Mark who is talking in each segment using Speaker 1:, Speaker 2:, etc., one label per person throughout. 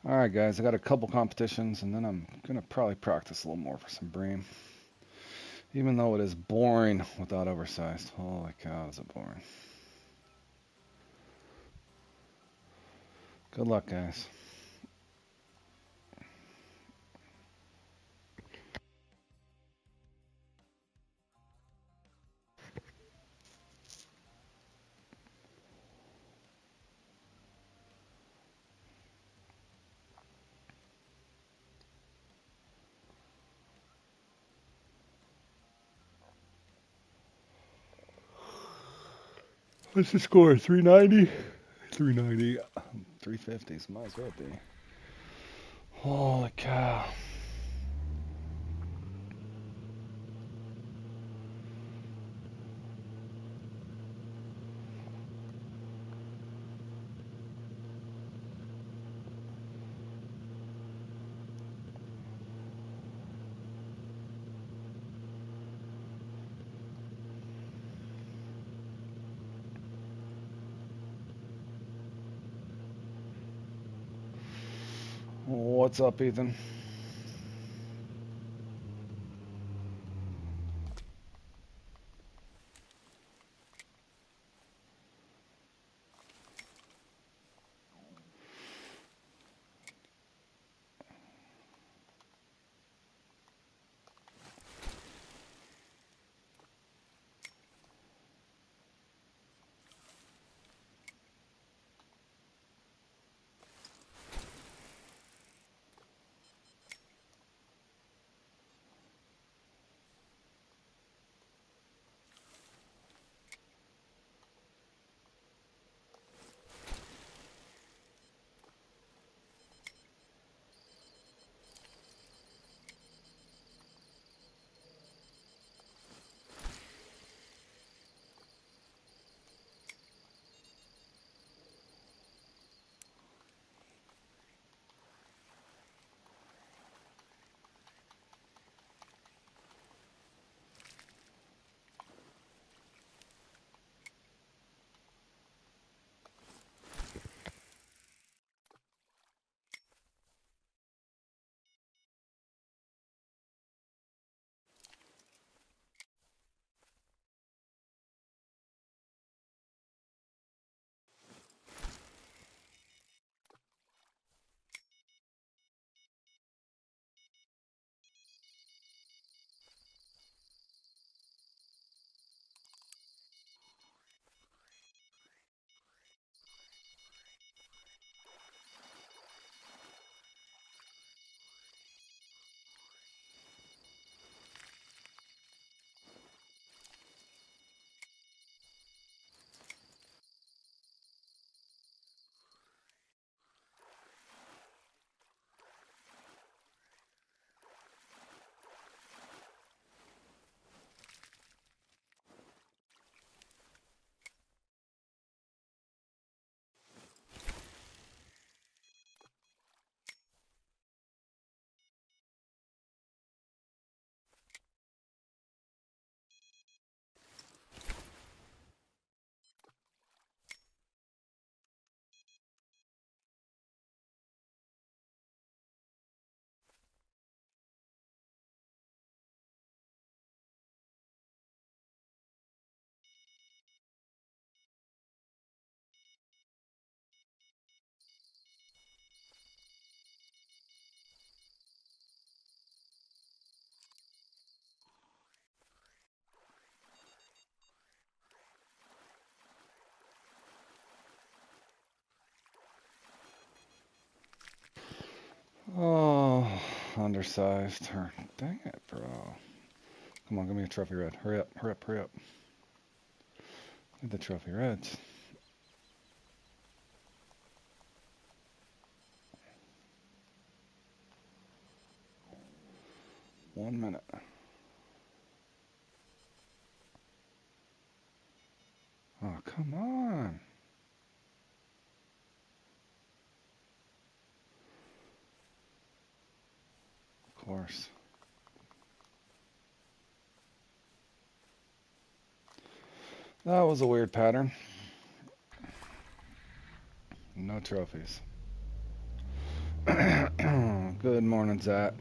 Speaker 1: Alright guys, I got a couple competitions and then I'm gonna probably practice a little more for some Bream. Even though it is boring without oversized. Holy cow, is it boring. Good luck guys. What's the score? 390? 390. 350s, might as well be. Holy cow. What's up, Ethan? Oh, undersized. Dang it, bro. Come on, give me a trophy red. Hurry up, hurry up, hurry up. Need the trophy reds. 1 minute. Oh, come on. Of course. That was a weird pattern. No trophies. Good morning, Zach.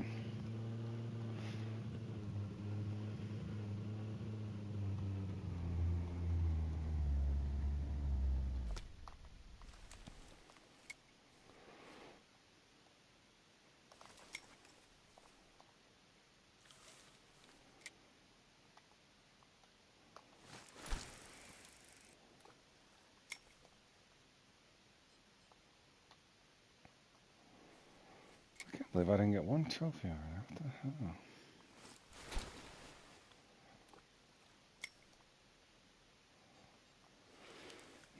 Speaker 1: I can't believe I didn't get one trophy over there. What the hell?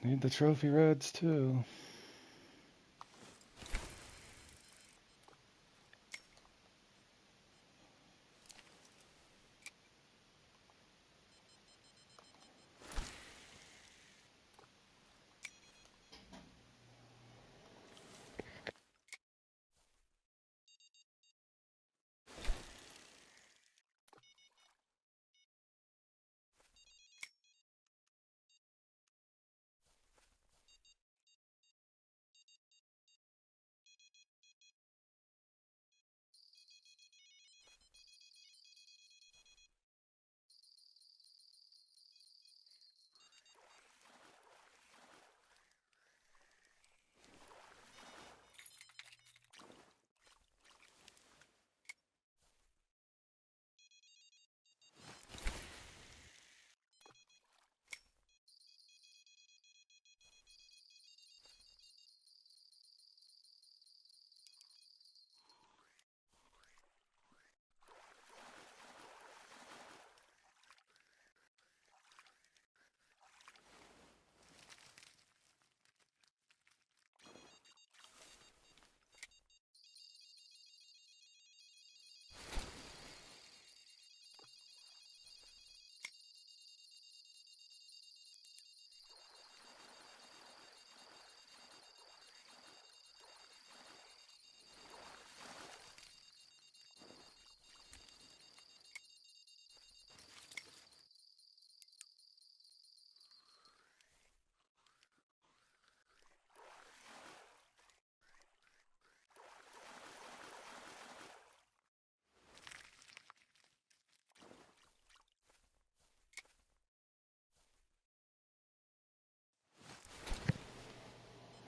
Speaker 1: Need the trophy reds too.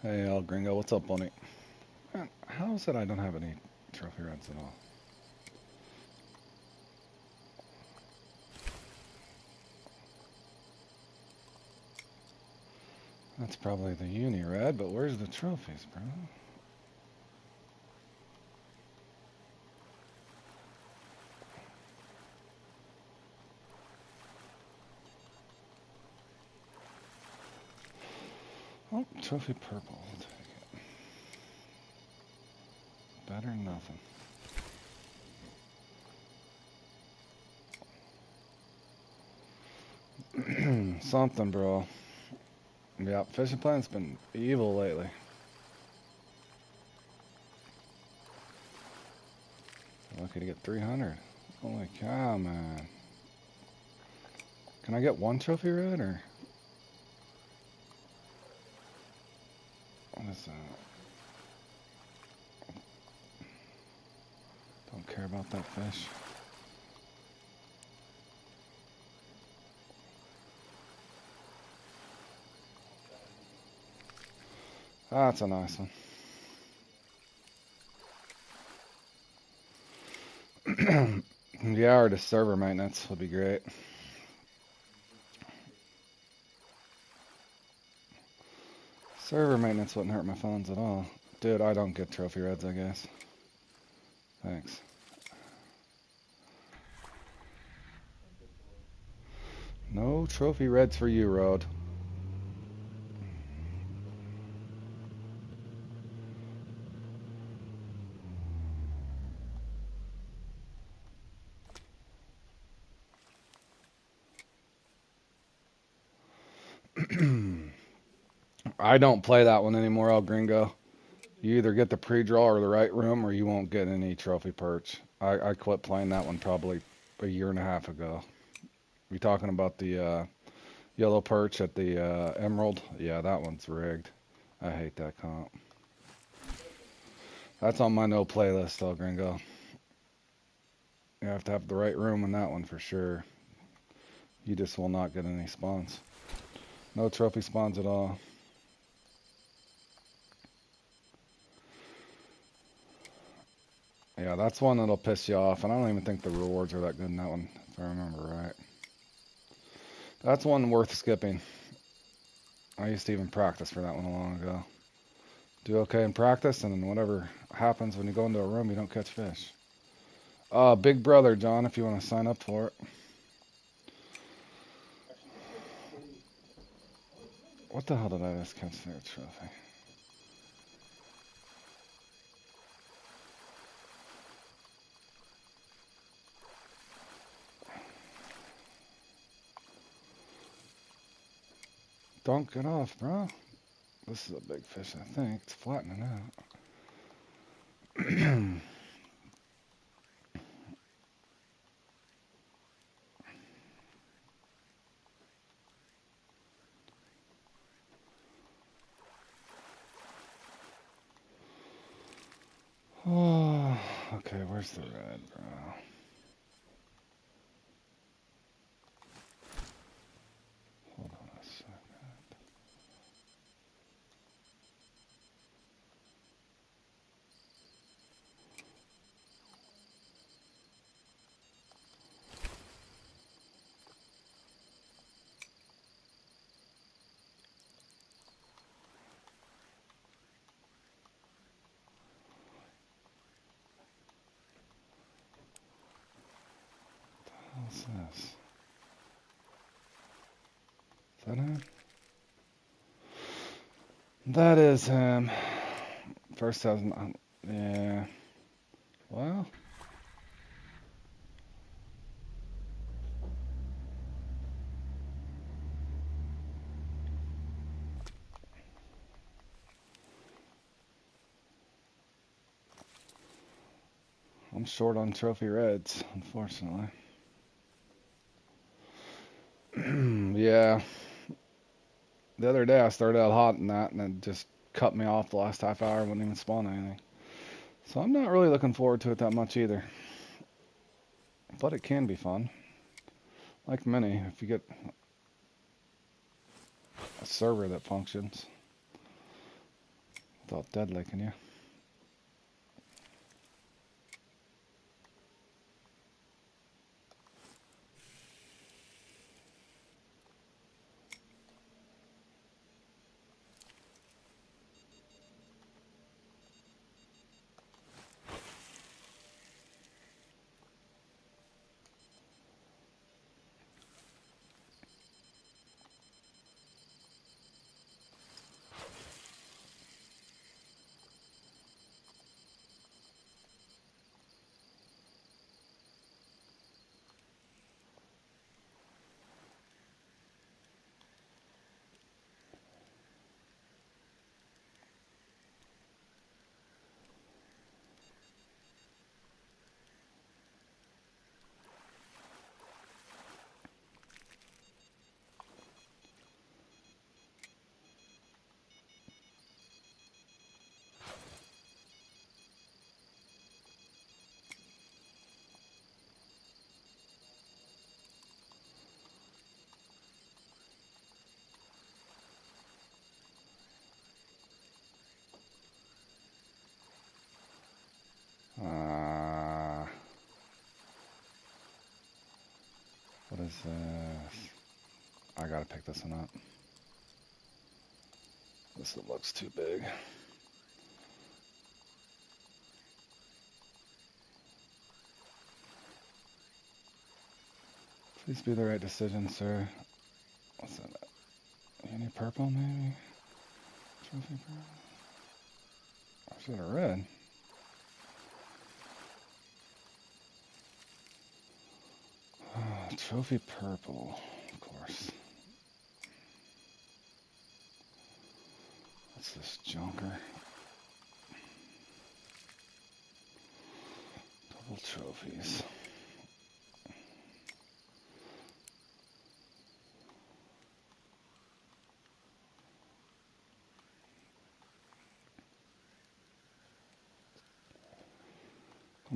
Speaker 1: Hey, El Gringo, what's up, Bunny? Man, how is it I don't have any trophy reds at all? That's probably the uni red, but where's the trophies, bro? Oh, trophy purple. I'll take it. Better than nothing. Something, bro. Yeah, fishing plan's been evil lately. Lucky to get 300. Holy cow, man. Can I get one trophy red, or what is that? Don't care about that fish. That's a nice one. Yeah, or the server maintenance would be great. Server maintenance wouldn't hurt my phones at all. Dude, I don't get trophy reds, I guess. Thanks. No trophy reds for you, Road. I don't play that one anymore, El Gringo. You either get the pre-draw or the right room, or you won't get any trophy perch. I quit playing that one probably a year and a half ago. You talking about the yellow perch at the Emerald? Yeah, that one's rigged. I hate that comp. That's on my no playlist though, Gringo. You have to have the right room in that one for sure. You just will not get any spawns. No trophy spawns at all. Yeah, that's one that'll piss you off, and I don't even think the rewards are that good in that one, if I remember right. That's one worth skipping. I used to even practice for that one long ago. Do okay in practice, and then whatever happens when you go into a room, you don't catch fish. Big Brother, John, if you want to sign up for it. What the hell did I just catch there, trophy? Don't get off, bro. This is a big fish, I think. It's flattening out. Oh, okay, where's the red, bro? Hold on a second. What's this? Is that him? That is him. First has, yeah. Well, I'm short on trophy reds, unfortunately. Yeah. The other day I started out hot in that, and it just cut me off the last half hour. Wouldn't even spawn anything. So I'm not really looking forward to it that much either. But it can be fun. Like many, if you get a server that functions without deadlicking you. What is this? I gotta pick this one up. This one looks too big. Please be the right decision, sir. What's that? Any purple, maybe? Trophy purple? Or is it a red? Trophy purple, of course. What's this junker? Double trophies.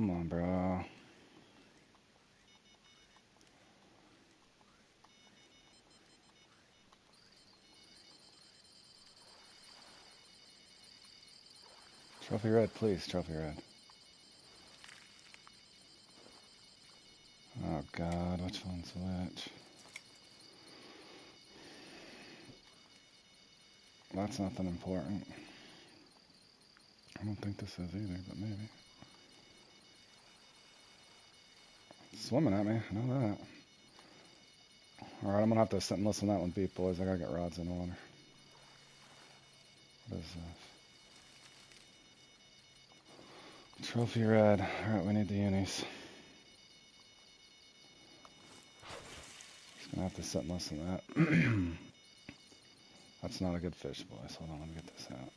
Speaker 1: Come on, bro. Trophy red, please. Trophy red. Oh, God. Which one's which? That's nothing important. I don't think this is either, but maybe. It's swimming at me. I know that. Alright, I'm going to have to sit and listen to that one beep, boys. I got to get rods in the water. What is this? Trophy red. Alright, we need the unis. Just going to have to sit and listen to that. That's not a good fish, boys. Hold on, let me get this out.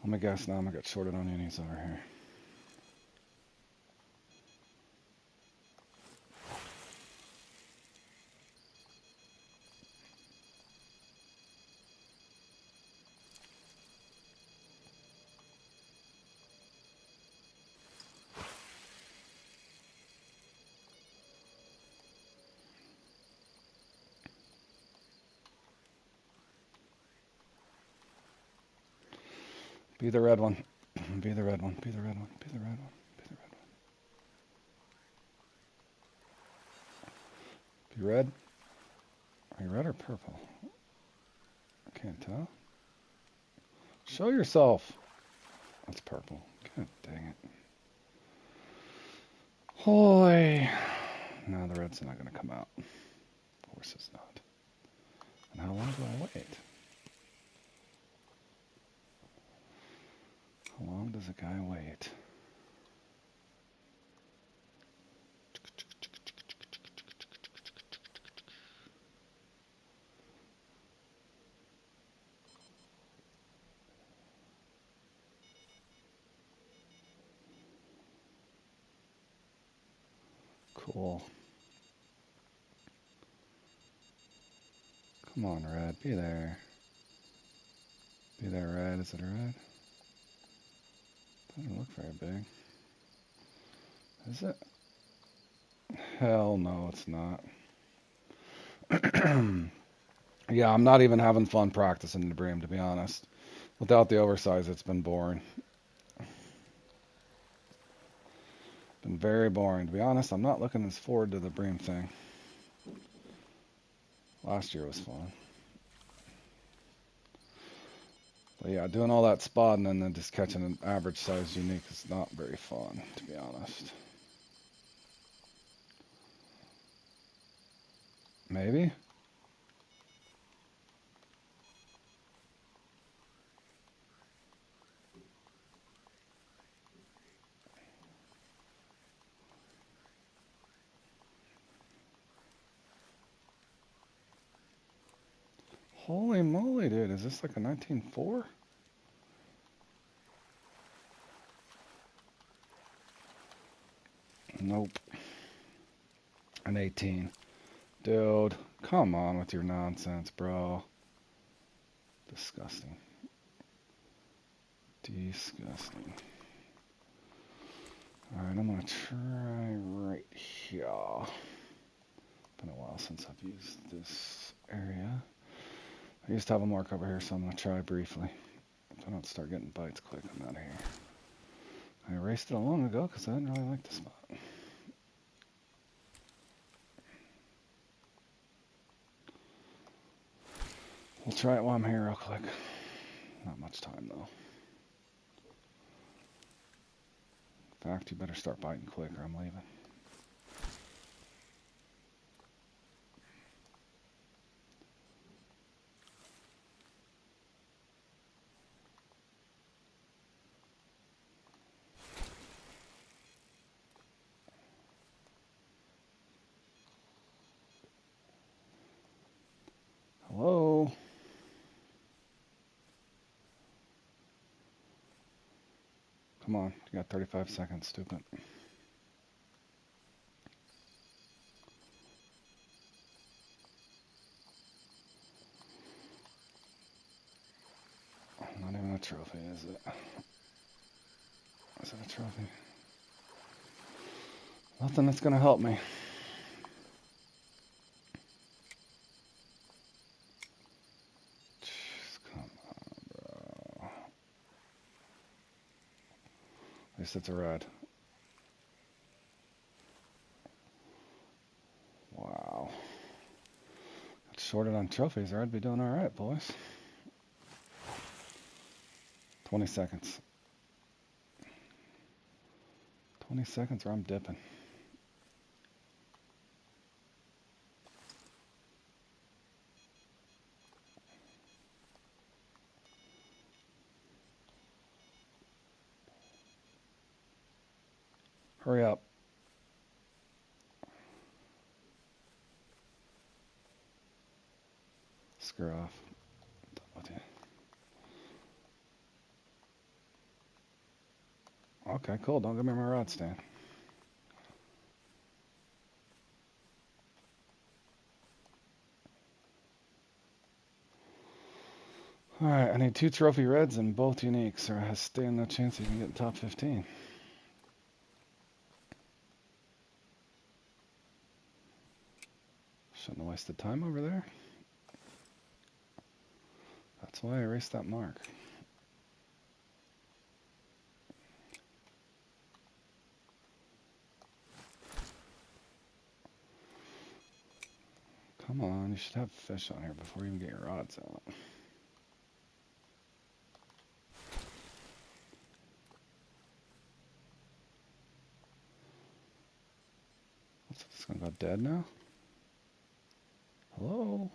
Speaker 1: Let me guess now, I'm going to get shorted on unis over here. Be the red one. Be the red one. Be the red one. Be the red one. Be the red one. Be red. Are you red or purple? I can't tell. Show yourself. That's purple. God dang it. Holy. No, the red's not going to come out. Of course it's not. And how long do I wait? How long does a guy wait? Cool. Come on, red. Be there. Be there, red. Is it a red? Doesn't look very big. Is it? Hell no, it's not. Yeah, I'm not even having fun practicing the Bream, to be honest. Without the oversize, it's been boring. Been very boring. To be honest, I'm not looking as forward to the Bream thing. Last year was fun. But yeah, doing all that spotting and then just catching an average size unique is not very fun, to be honest. Maybe? Holy moly, dude. Is this like a 19.4? Nope. An 18. Dude, come on with your nonsense, bro. Disgusting. Disgusting. Alright, I'm going to try right here. Been a while since I've used this area. I used to have a mark over here, so I'm going to try briefly. If I don't start getting bites quick, I'm out of here. I erased it a long ago because I didn't really like the spot. We'll try it while I'm here real quick. Not much time though. In fact, you better start biting quick or I'm leaving. Come on, you got 35 seconds, stupid. Not even a trophy, is it? Is it a trophy? Nothing that's gonna help me. Jeez, come on, bro. At least it's a red. Wow. Got shorted on trophies, or I'd be doing alright, boys. 20 seconds. 20 seconds or I'm dipping. Hurry up. Screw off. Done with you. Okay, cool. Don't give me my rod stand. Alright, I need 2 trophy reds and both uniques, or I stand no chance you can get in top 15. Shouldn't have wasted time over there. That's why I erased that mark. Come on, you should have fish on here before you even get your rods out. What's this gonna go dead now? Hello?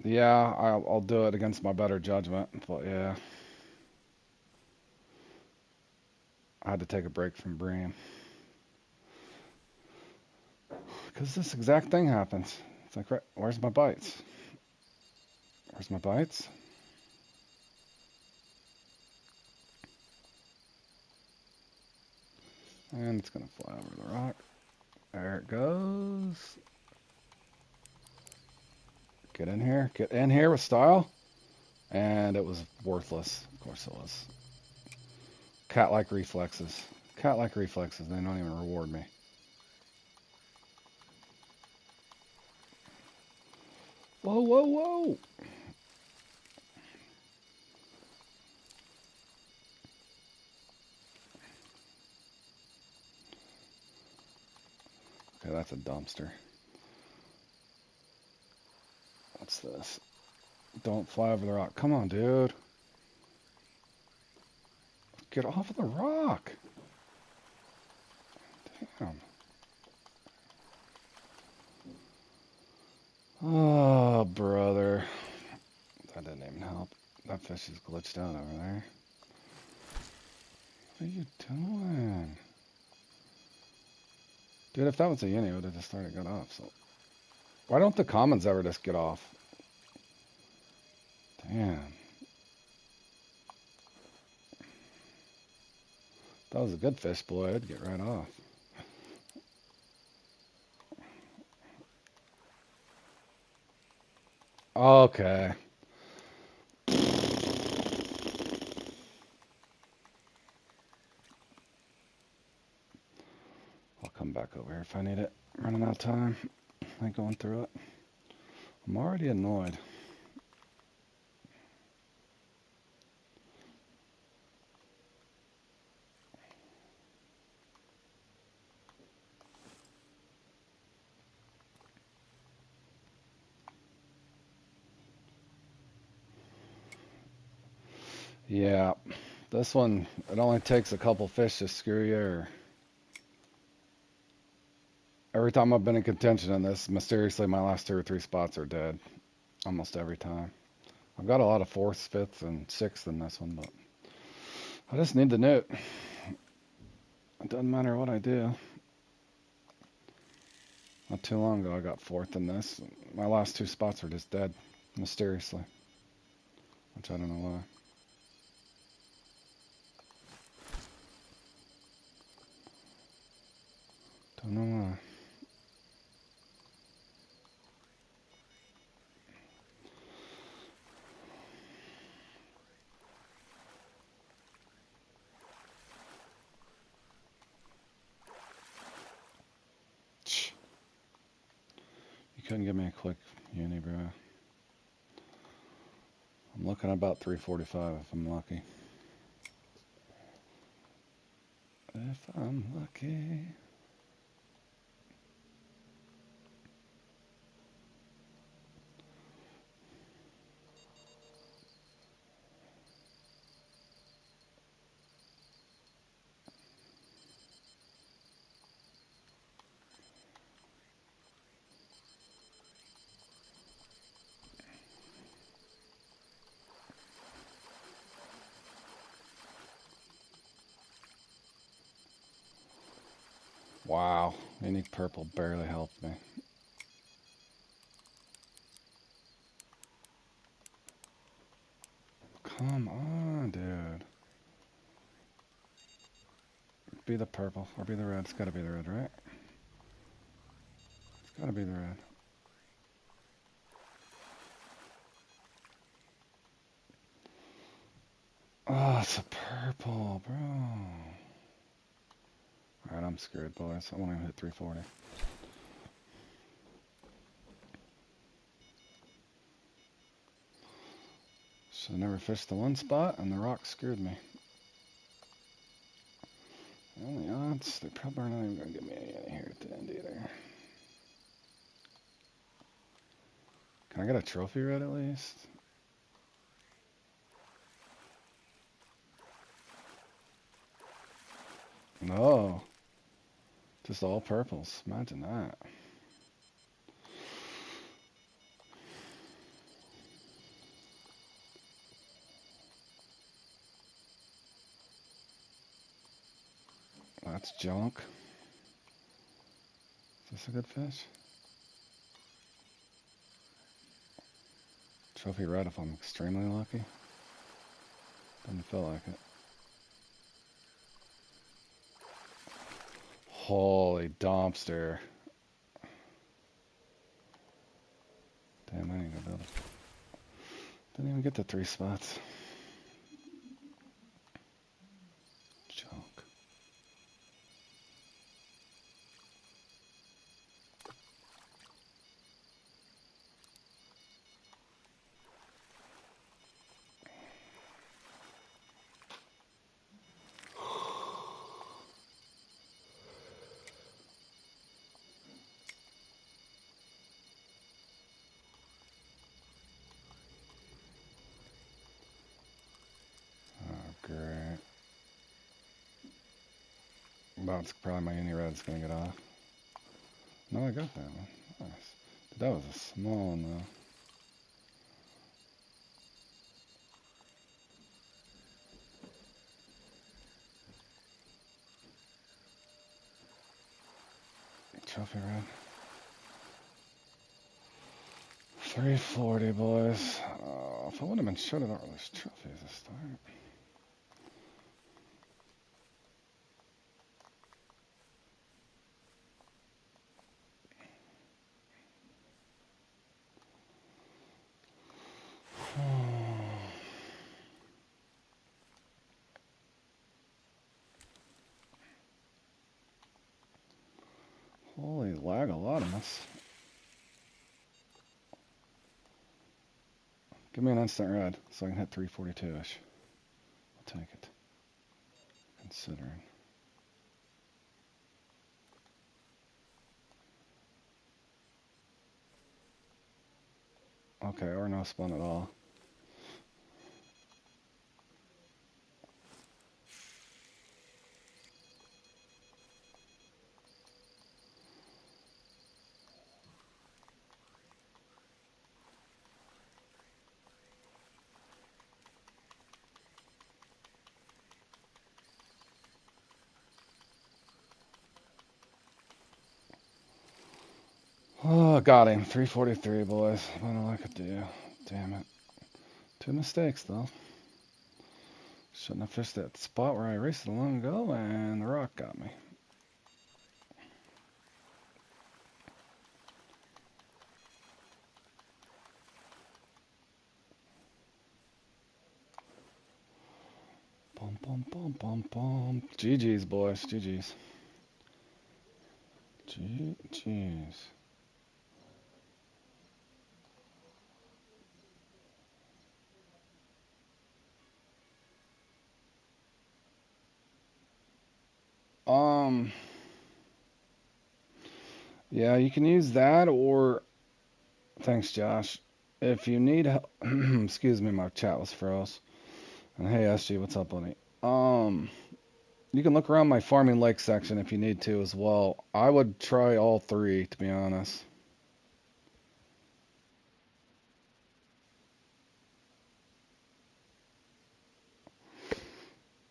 Speaker 1: Yeah, I'll do it against my better judgment, but yeah. I had to take a break from Bream. Because this exact thing happens. It's like, right, where's my bites? Where's my bites? And it's gonna fly over the rock. There it goes. Get in here. Get in here with style. And it was worthless. Of course it was. Cat-like reflexes. Cat-like reflexes. They don't even reward me. Whoa, whoa, whoa! Okay, that's a dumpster. What's this? Don't fly over the rock. Come on, dude. Get off of the rock. Damn. Oh, brother. That didn't even help. That fish is glitched out over there. What are you doing? Dude, if that was a uni, it would have just started to get off. So, why don't the commons ever just get off? Damn. That was a good fish, boy. It'd get right off. Okay. I'll come back over here if I need it. Running out of time. I'm going through it. I'm already annoyed. Yeah. This one, it only takes a couple fish to screw you. Or every time I've been in contention in this, mysteriously my last 2 or 3 spots are dead. Almost every time. I've got a lot of 4th, 5th, and 6th in this one, but I just need the newt. It doesn't matter what I do. Not too long ago, I got fourth in this. My last two spots are just dead, mysteriously, which I don't know why. Don't know why. You couldn't give me a quick uni, bro. I'm looking at about 345 if I'm lucky. If I'm lucky. Wow, unique purple barely helped me. Come on, dude. Be the purple, or be the red. It's gotta be the red, right? It's gotta be the red. Oh, it's a purple, bro. Alright, I'm screwed, boys. I won't even hit 340. Should've never fished the one spot, and the rock screwed me. And the odds, they're probably not even gonna give me any here at the end either. Can I get a trophy red at least? No. Just all purples. Imagine that. That's junk. Is this a good fish? Trophy red if I'm extremely lucky. Doesn't feel like it. Holy dumpster. Damn, I need to build it. Didn't even get to 3 spots. Junk. Oh, great. That's probably my uni red's gonna get off. No, I got that one. Nice. But that was a small one though. Trophy red. 340, boys. If I would have been shut it out with those trophies this time. Holy lag a lot of us. Give me an instant red so I can hit 342-ish. I'll take it. Considering. Okay, or no spawn at all. Oh, got him. 343, boys. What all I could do. Damn it. Two mistakes, though. Shouldn't have fished that spot where I raced it long ago, and the rock got me. Bum, bum, bum, bum, bum. GG's, boys. GG's. GG's. Um, yeah, you can use that or thanks, Josh. If you need help, excuse me, my chat was froze. And hey, SG, what's up, buddy? You can look around my farming lake section if you need to as well. I would try all three, to be honest.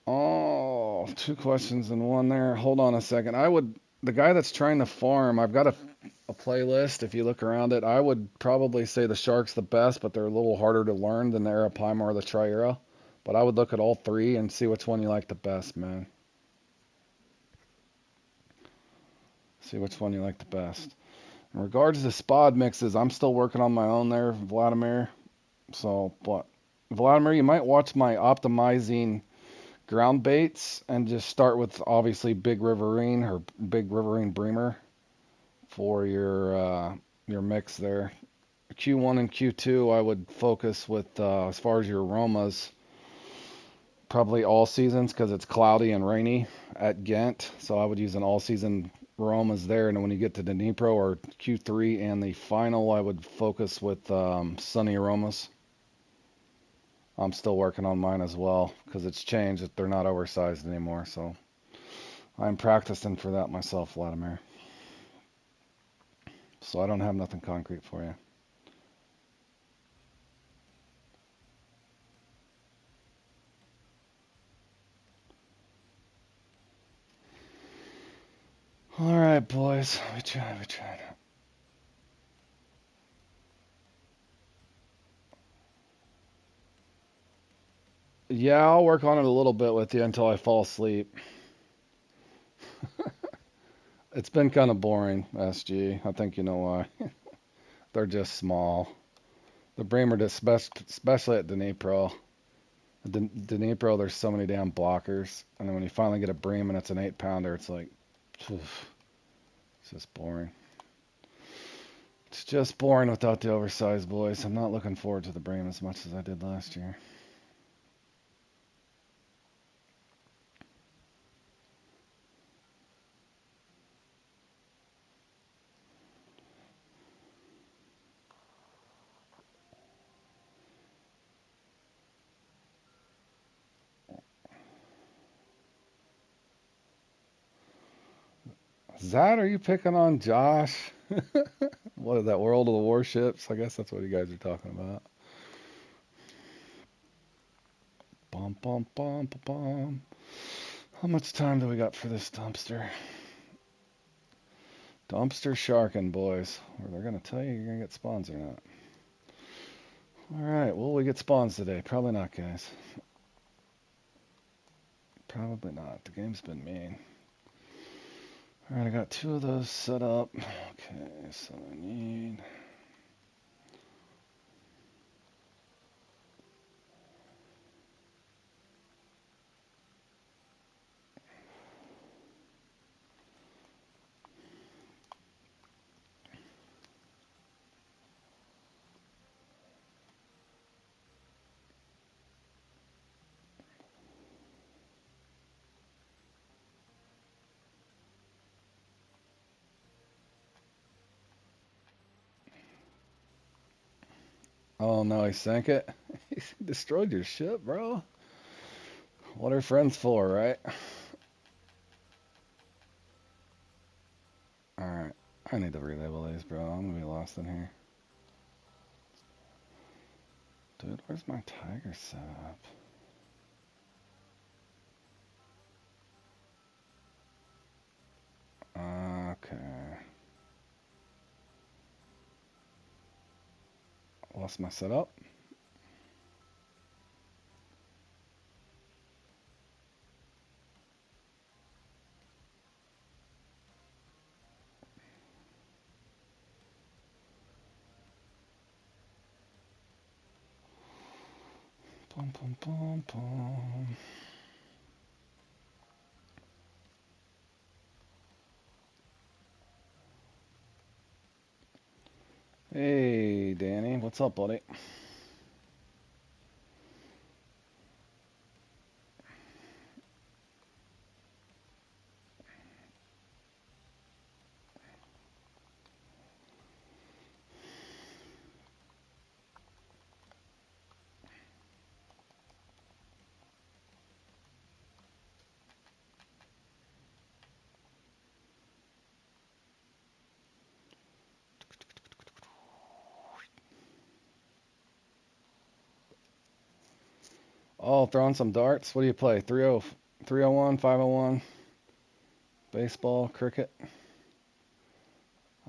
Speaker 1: Oh, two questions in one there. Hold on a second. The guy that's trying to farm, I've got a playlist. If you look around it, I would probably say the Shark's the best, but they're a little harder to learn than the Arapaima or the Triera. But I would look at all three and see which one you like the best, man. See which one you like the best. In regards to spod mixes, I'm still working on my own there, Vladimir. So, but Vladimir, you might watch my optimizing ground baits and just start with obviously big riverine or big riverine breamer for your mix there. Q1 and Q2, I would focus with as far as your aromas, probably all seasons because it's cloudy and rainy at Ghent. So I would use an all season aromas there. And then when you get to the Dnipro or Q3 and the final, I would focus with sunny aromas. I'm still working on mine as well because it's changed. They're not oversized anymore. So I'm practicing for that myself, Vladimir. So I don't have nothing concrete for you. All right, boys. We tried. We tried. Yeah, I'll work on it a little bit with you until I fall asleep. It's been kind of boring, SG. I think you know why. They're just small. The Breamer, especially at Dnipro. Dnipro, there's so many damn blockers. And then when you finally get a Bream and it's an 8 pounder, it's like, oof, it's just boring. It's just boring without the oversized boys. I'm not looking forward to the Bream as much as I did last year. Zad, are you picking on Josh? What is that, World of the Warships? I guess that's what you guys are talking about. Bum, bum, bum, bum, bum. How much time do we got for this dumpster? Dumpster sharking, boys. Or they're going to tell you you're going to get spawns or not. Alright, will we get spawns today? Probably not, guys. Probably not. The game's been mean. Alright, I got two of those set up. Okay, so I need... Oh no, he sank it? He destroyed your ship, bro. What are friends for, right? Alright, I need to relabel these, bro. I'm gonna be lost in here. Dude, where's my tiger setup? Okay. Lost my setup. Pum, pum, pum, pum. Hey, Danny. What's up, buddy? Oh, throwing some darts. What do you play? 30, 301, 501, baseball, cricket?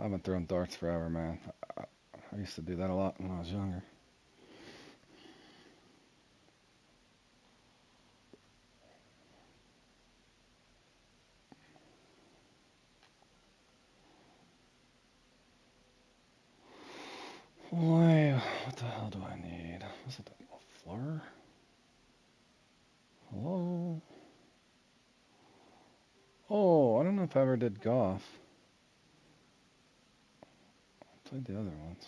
Speaker 1: I've been throwing darts forever, man. I used to do that a lot when I was younger. Boy, what the hell do I need? Was it a floor? Hello? Oh, I don't know if I ever did golf. I played the other ones.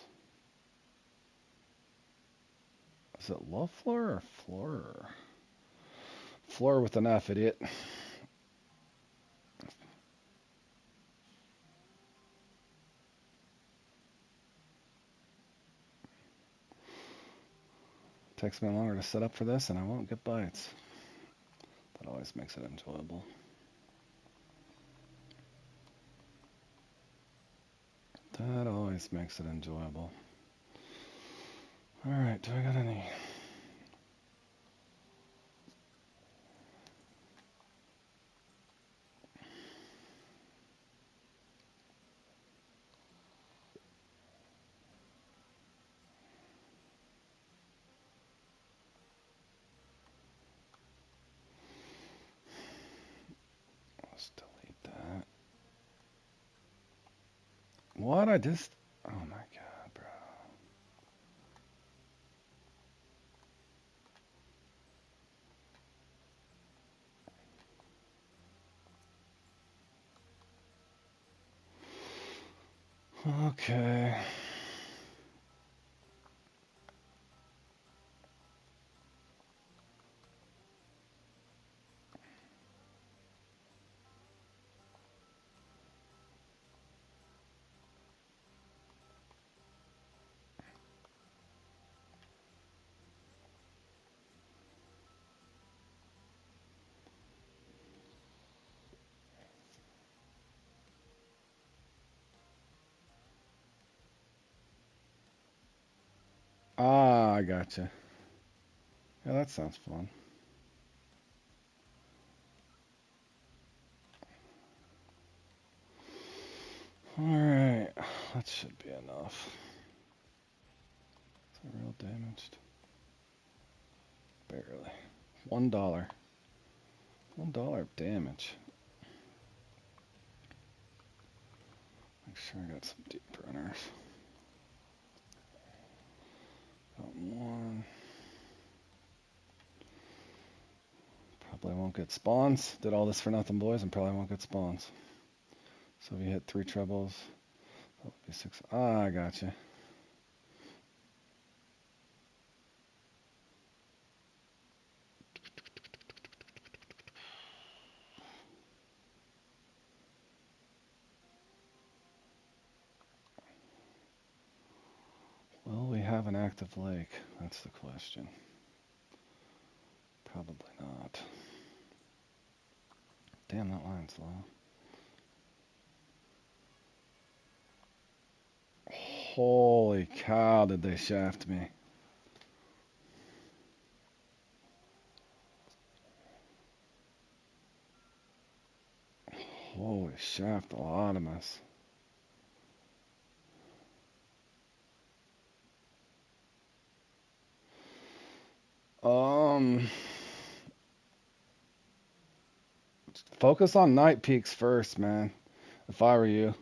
Speaker 1: Is it low floor or floor? Floor with an F, idiot. Takes me longer to set up for this and I won't get bites. That always makes it enjoyable. That always makes it enjoyable. Alright, do I got any? Let's delete that. What? I just. Oh my god, bro. Okay. Ah, I gotcha. Yeah, that sounds fun. Alright, that should be enough. Is that real damaged? Barely. $1. $1 of damage. Make sure I got some deep runners. Got one. Probably won't get spawns. Did all this for nothing, boys, and probably won't get spawns. So if you hit 3 trebles, that would be 6. Ah, I gotcha. Will we have an active lake? That's the question. Probably not. Damn, that line's low. Holy cow, did they shaft me. Holy shaft-a-lot-of-us. Focus on night peaks first, man. If I were you,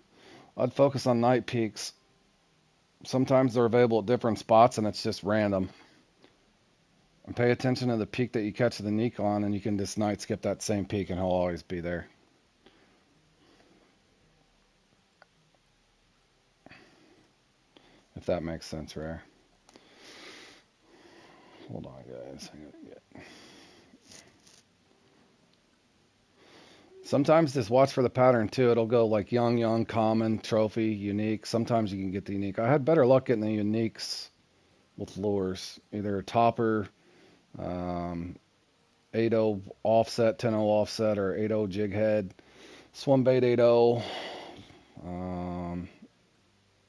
Speaker 1: I'd focus on night peaks. Sometimes they're available at different spots and it's just random. And pay attention to the peak that you catch the neek on, and you can just night skip that same peak and he'll always be there. If that makes sense, Rare. Hold on, guys. I gotta get. Sometimes just watch for the pattern too. It'll go like young, common, trophy, unique. Sometimes you can get the unique. I had better luck getting the uniques with lures, either a topper, 8.0 offset, 10.0 offset, or 8.0 jig head, swim bait 8.0,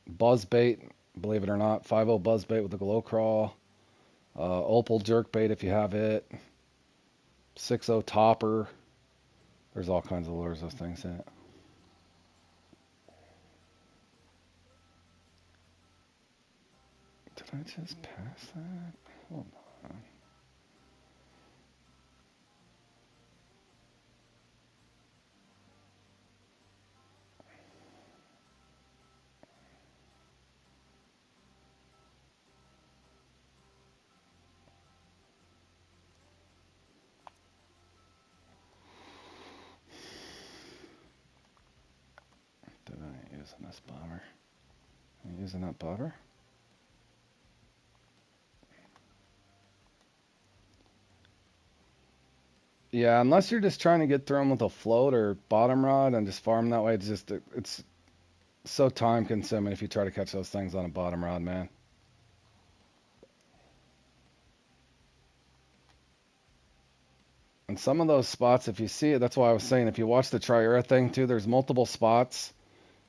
Speaker 1: buzz bait, believe it or not, 5.0 buzz bait with a glow crawl, opal jerk bait if you have it, 6.0 topper. There's all kinds of lures those things hit. Did I just pass that? Hold on. Did I use this bobber? Am I using that bobber? Yeah, unless you're just trying to get through them with a float or bottom rod and just farm that way, it's so time consuming if you try to catch those things on a bottom rod, man. And some of those spots, if you see it, that's why I was saying if you watch the Triera thing too, there's multiple spots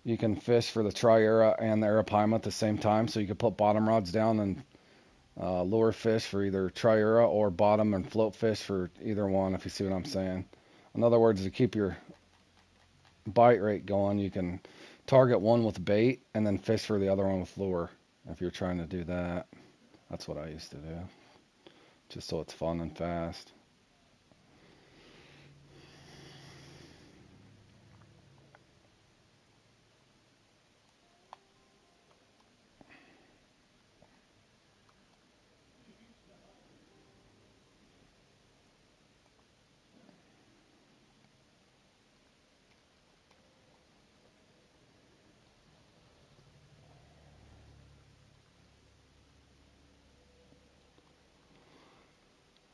Speaker 1: you can fish for the Triera and the Arapaima at the same time. So you can put bottom rods down and lure fish for either Triera or bottom and float fish for either one, if you see what I'm saying. In other words, to keep your bite rate going, you can target one with bait and then fish for the other one with lure if you're trying to do that. That's what I used to do, just so it's fun and fast.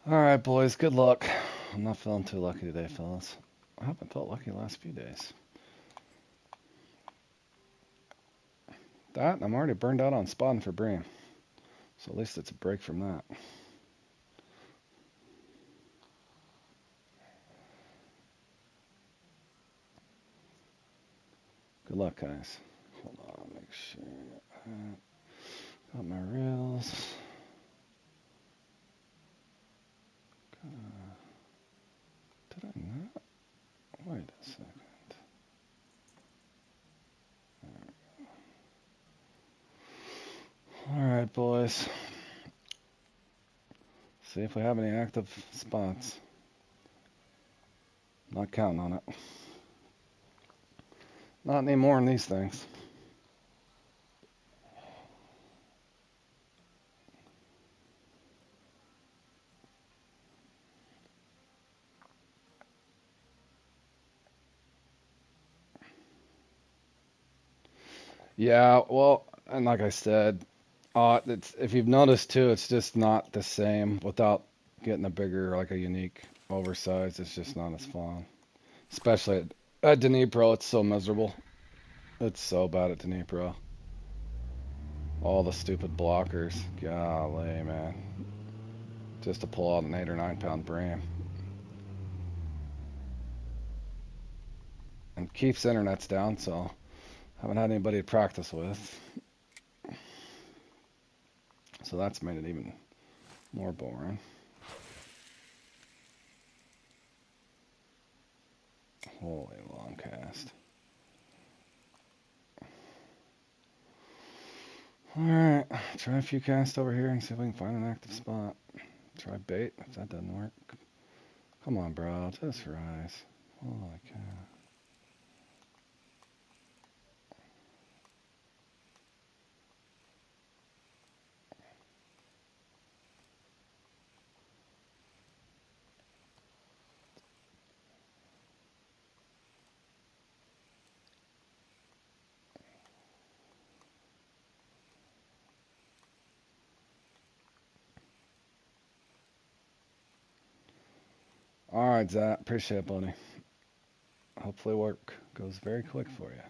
Speaker 1: All right, boys, good luck. I'm not feeling too lucky today, fellas. I haven't felt lucky the last few days. That, I'm already burned out on spotting for Bream. So at least it's a break from that. Good luck, guys. Hold on, make sure. Got my reels. Did I not? Wait a second. All right, boys. See if we have any active spots. Not counting on it. Not anymore in these things. Yeah, well, and like I said, if you've noticed too, it's just not the same without getting a bigger, like a unique oversized. It's just not as fun. Especially at Dnipro, it's so miserable. It's so bad at Dnipro. All the stupid blockers. Golly, man. Just to pull out an 8 or 9 pound Bream. And Keith's internet's down, so haven't had anybody to practice with. So that's made it even more boring. Holy long cast. Alright, try a few casts over here and see if we can find an active spot. Try bait if that doesn't work. Come on, bro. Just rise. Holy cow. All right, Zach. Appreciate it, buddy. Hopefully work goes very quick for you.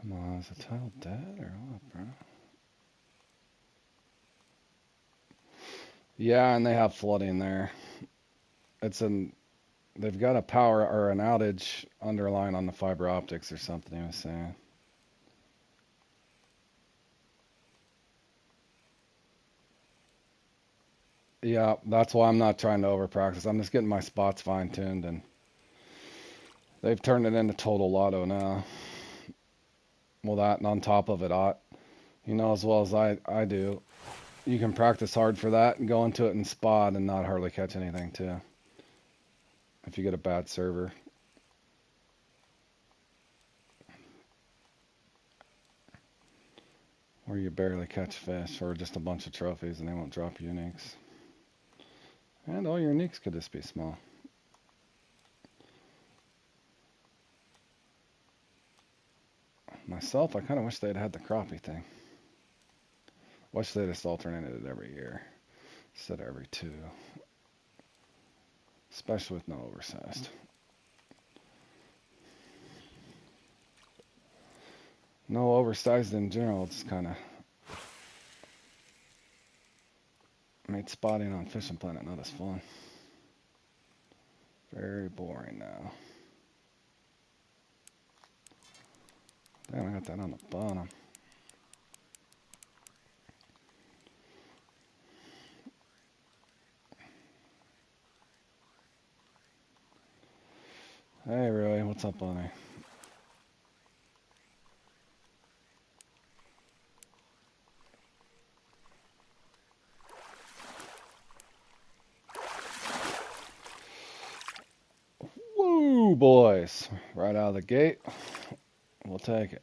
Speaker 1: Come on, is the title dead or what, bro? Yeah, and they have flooding there. It's an They've got a power or an outage underlying on the fiber optics or something he was saying. Yeah, that's why I'm not trying to over practice. I'm just getting my spots fine tuned, and they've turned it into total lotto now. Well, that and on top of it, you know as well as I do, you can practice hard for that and go into it in spot and not hardly catch anything too. If you get a bad server. Or you barely catch fish, or just a bunch of trophies and they won't drop uniques. And all your uniques could just be small. Myself, I kind of wish they'd had the crappie thing. Wish they just alternated it every year instead of every 2. Especially with no oversized. No oversized in general, it's kind of made spotting on Fishing Planet not as fun. Very boring now. Damn, I got that on the bottom. Hey, Roy, what's up, buddy? Woo, boys. Right out of the gate. We'll take it.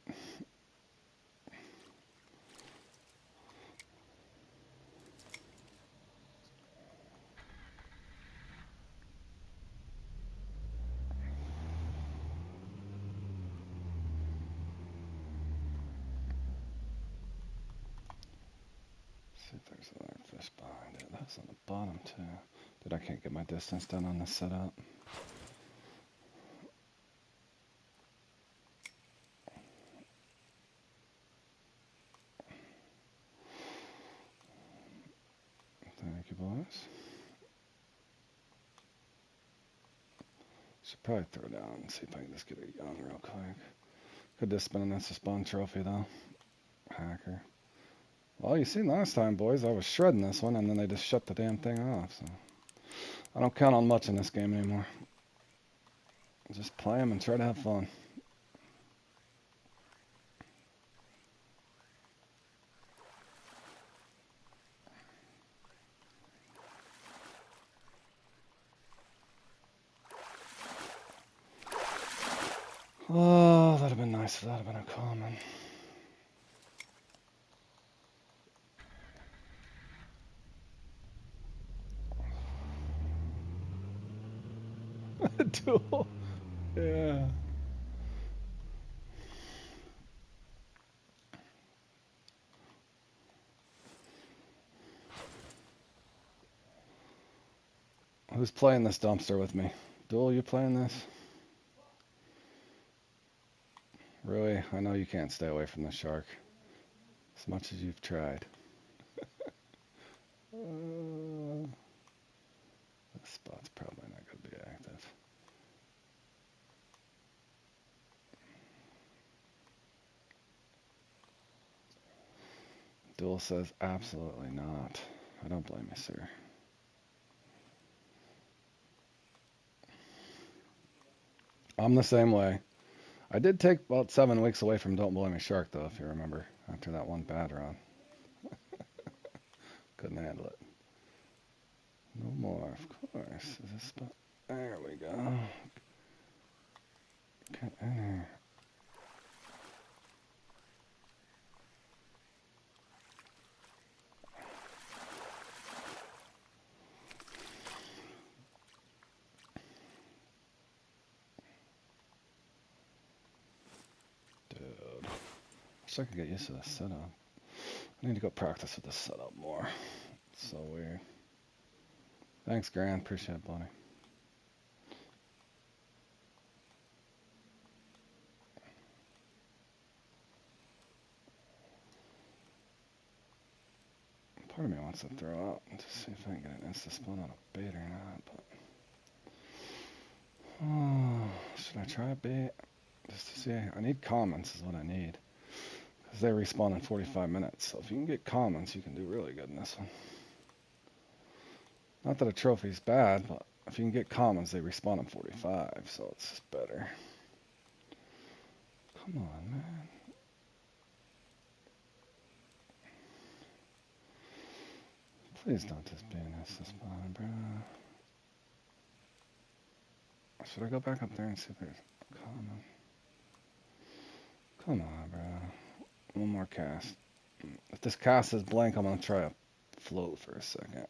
Speaker 1: See if there's another fish behind it. That's on the bottom, too. Dude, I can't get my distance done on this setup. Thank you, boys. Should probably throw down and see if I can just get a young real quick. Could just spin that's a spawn trophy, though. Hacker. Well, you seen last time, boys, I was shredding this one, and then they just shut the damn thing off, so... I don't count on much in this game anymore. Just play them and try to have fun. Oh, that'd have been nice if that had been a common. Duel. Yeah. Who's playing this dumpster with me? Duel, you playing this? Really? I know you can't stay away from the shark. As much as you've tried. This spot's probably not going to be active. Duel says absolutely not. I don't blame you, sir. I'm the same way. I did take about 7 weeks away from Don't Blame Me Shark, though, if you remember, after that one bad run. Couldn't handle it. No more, of course. Is this spot? There we go. Get in here. Dude. Wish I could get used to this setup. I need to go practice with this setup more. It's so weird. Thanks, Grant. Appreciate it, buddy. Part of me wants to throw out to see if I can get an insta spawn on a bait or not, but should I try a bait? Just to see. I need comments is what I need. Because they respawn in 45 minutes. So if you can get comments, you can do really good in this one. Not that a trophy's bad, but if you can get commons, they respawn in 45, so it's just better. Come on, man. Please don't just be an insta spawn, bro. Should I go back up there and see if there's a common? Come on, bro. One more cast. If this cast is blank, I'm going to try a float for a second.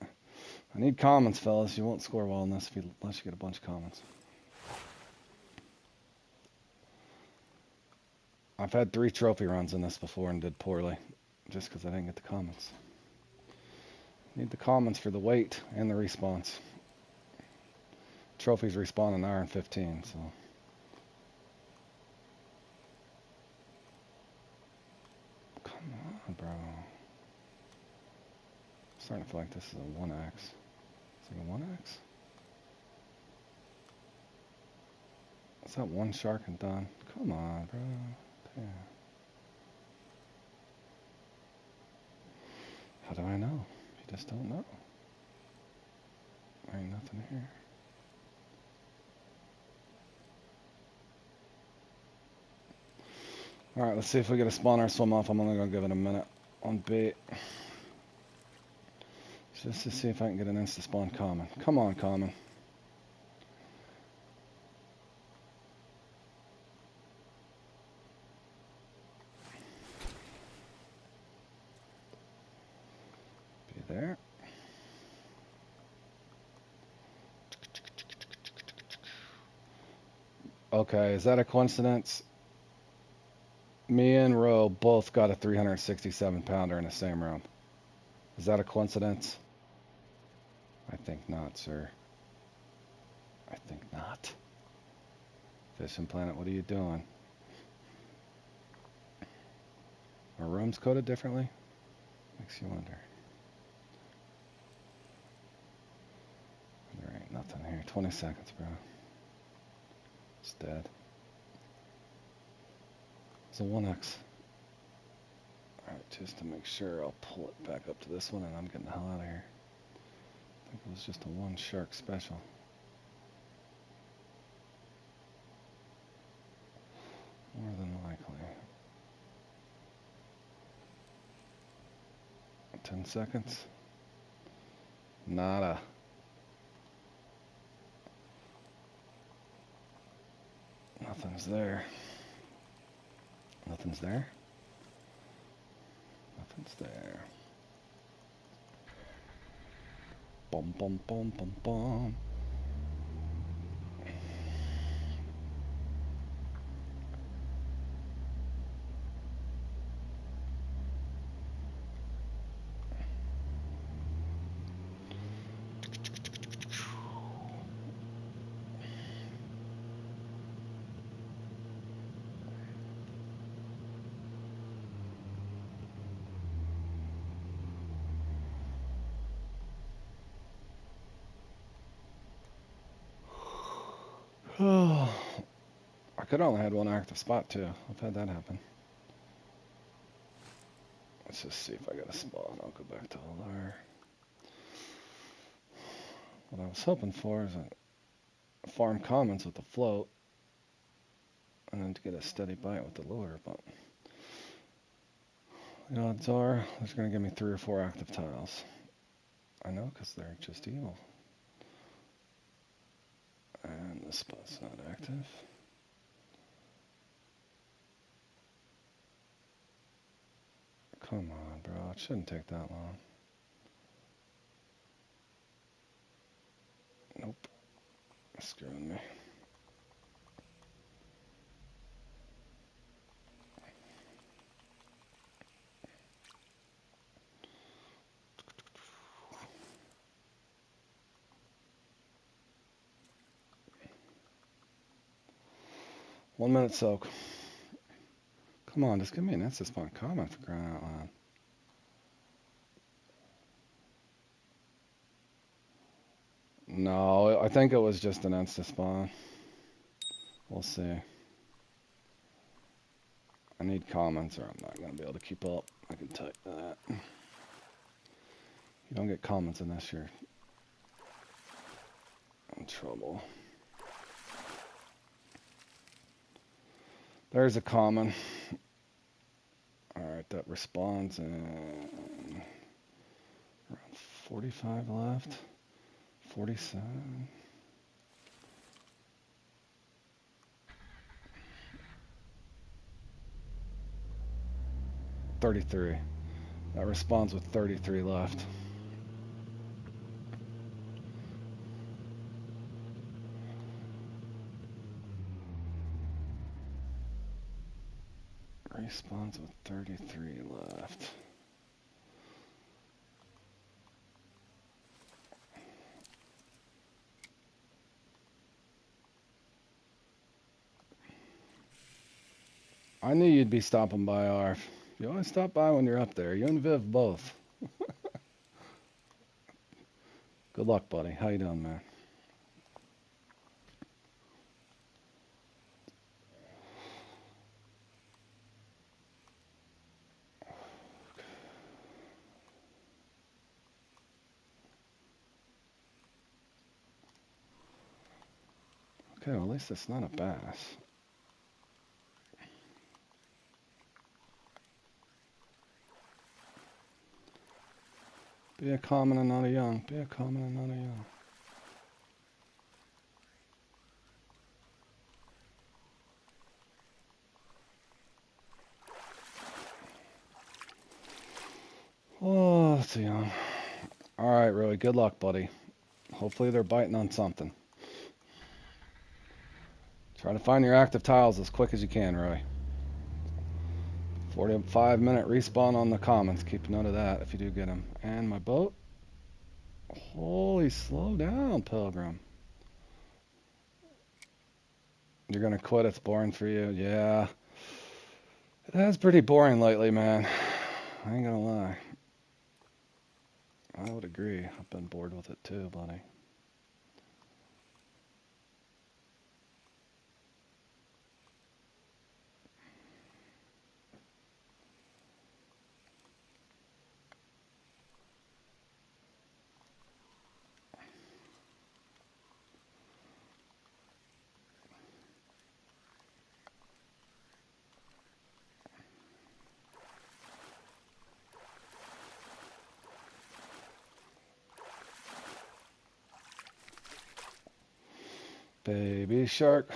Speaker 1: I need commons, fellas. You won't score well in this unless you get a bunch of commons. I've had 3 trophy runs in this before and did poorly. Just because I didn't get the commons. Need the commons for the weight and the respawns. Trophies respawn in an hour and 15, so. Come on, bro. I'm starting to feel like this is a 1x. Is it a 1x? Is that one shark and done? Come on, bro. Damn. How do I know? You just don't know. There ain't nothing here. Alright, let's see if we get a spawner swim off. I'm only going to give it a minute on bait. Just to see if I can get an insta spawn common. Come on, common. Be there. Okay, is that a coincidence? Me and Ro both got a 367 pounder in the same room. Is that a coincidence? I think not, sir. I think not. Fishing Planet, what are you doing? Are rooms coded differently? Makes you wonder. There ain't nothing here. 20 seconds, bro. It's dead. It's a 1x. Alright, just to make sure, I'll pull it back up to this one and I'm getting the hell out of here. I think it was just a 1 shark special. More than likely. 10 seconds. Nada. Nothing's there. Nothing's there. Nothing's there. Bum bum bum bum bum. I could only had 1 active spot too. I've had that happen. Let's just see if I got a spawn. I'll go back to Alar. What I was hoping for is a farm commons with the float. and then to get a steady bite with the lure, but the odds are it's going to give me 3 or 4 active tiles. I know, because they're just evil. And this spot's not active. Come on, bro. It shouldn't take that long. Nope. Screwing me. One minute soak. Come on, just give me an instant spawn comment for crying out loud. No, I think it was just an instant spawn. We'll see. I need comments or I'm not going to be able to keep up. I can tell you that. You don't get comments unless you're in trouble. There's a common. Alright, that responds in around 45 left. 47. $33. That responds with 33 left. Respawns with 33 left. I knew you'd be stopping by, Arf. You always stop by when you're up there. You and Viv both. Good luck, buddy. How you doing, man? Okay, well, at least it's not a bass. Be a common and not a young. Be a common and not a young. Oh, it's a young. All right, Roy. Good luck, buddy. Hopefully they're biting on something. Try to find your active tiles as quick as you can, Roy. 45-minute respawn on the commons. Keep note of that if you do get them. And my boat. Holy, slow down, Pilgrim. You're going to quit? It's boring for you? Yeah. It has pretty boring lately, man. I ain't going to lie. I would agree. I've been bored with it too, buddy. Baby shark.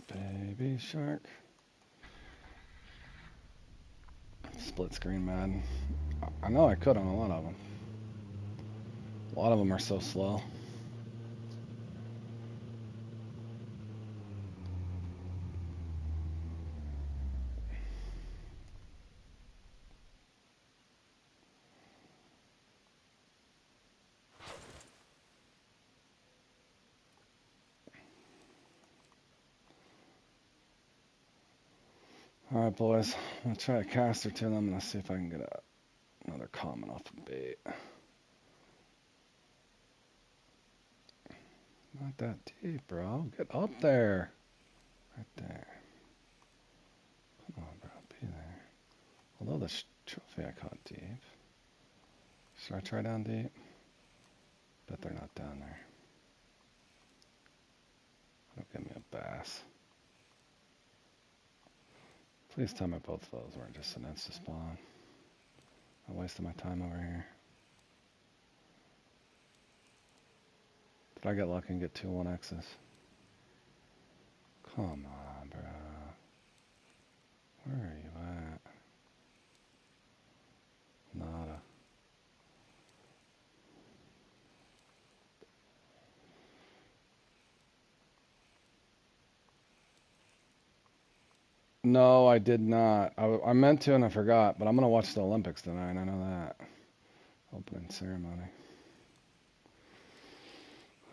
Speaker 1: Baby shark. Split screen, man. I know I could on a lot of them. A lot of them are so slow. All right, boys. I'm going to try a caster to them. I'm going to see if I can get another common off a bait. Not that deep, bro. Get up there. Right there. Come on, bro. Be there. Although the trophy I caught deep. Should I try down deep? Bet they're not down there. Don't give me a bass. Please tell me both of those weren't just an insta spawn. I'm wasting my time over here. Did I get lucky and get 2 1Xs? Come on, bro. Where are you at? Nada. No, I did not. I meant to and I forgot, but I'm going to watch the Olympics tonight. I know that. Opening ceremony.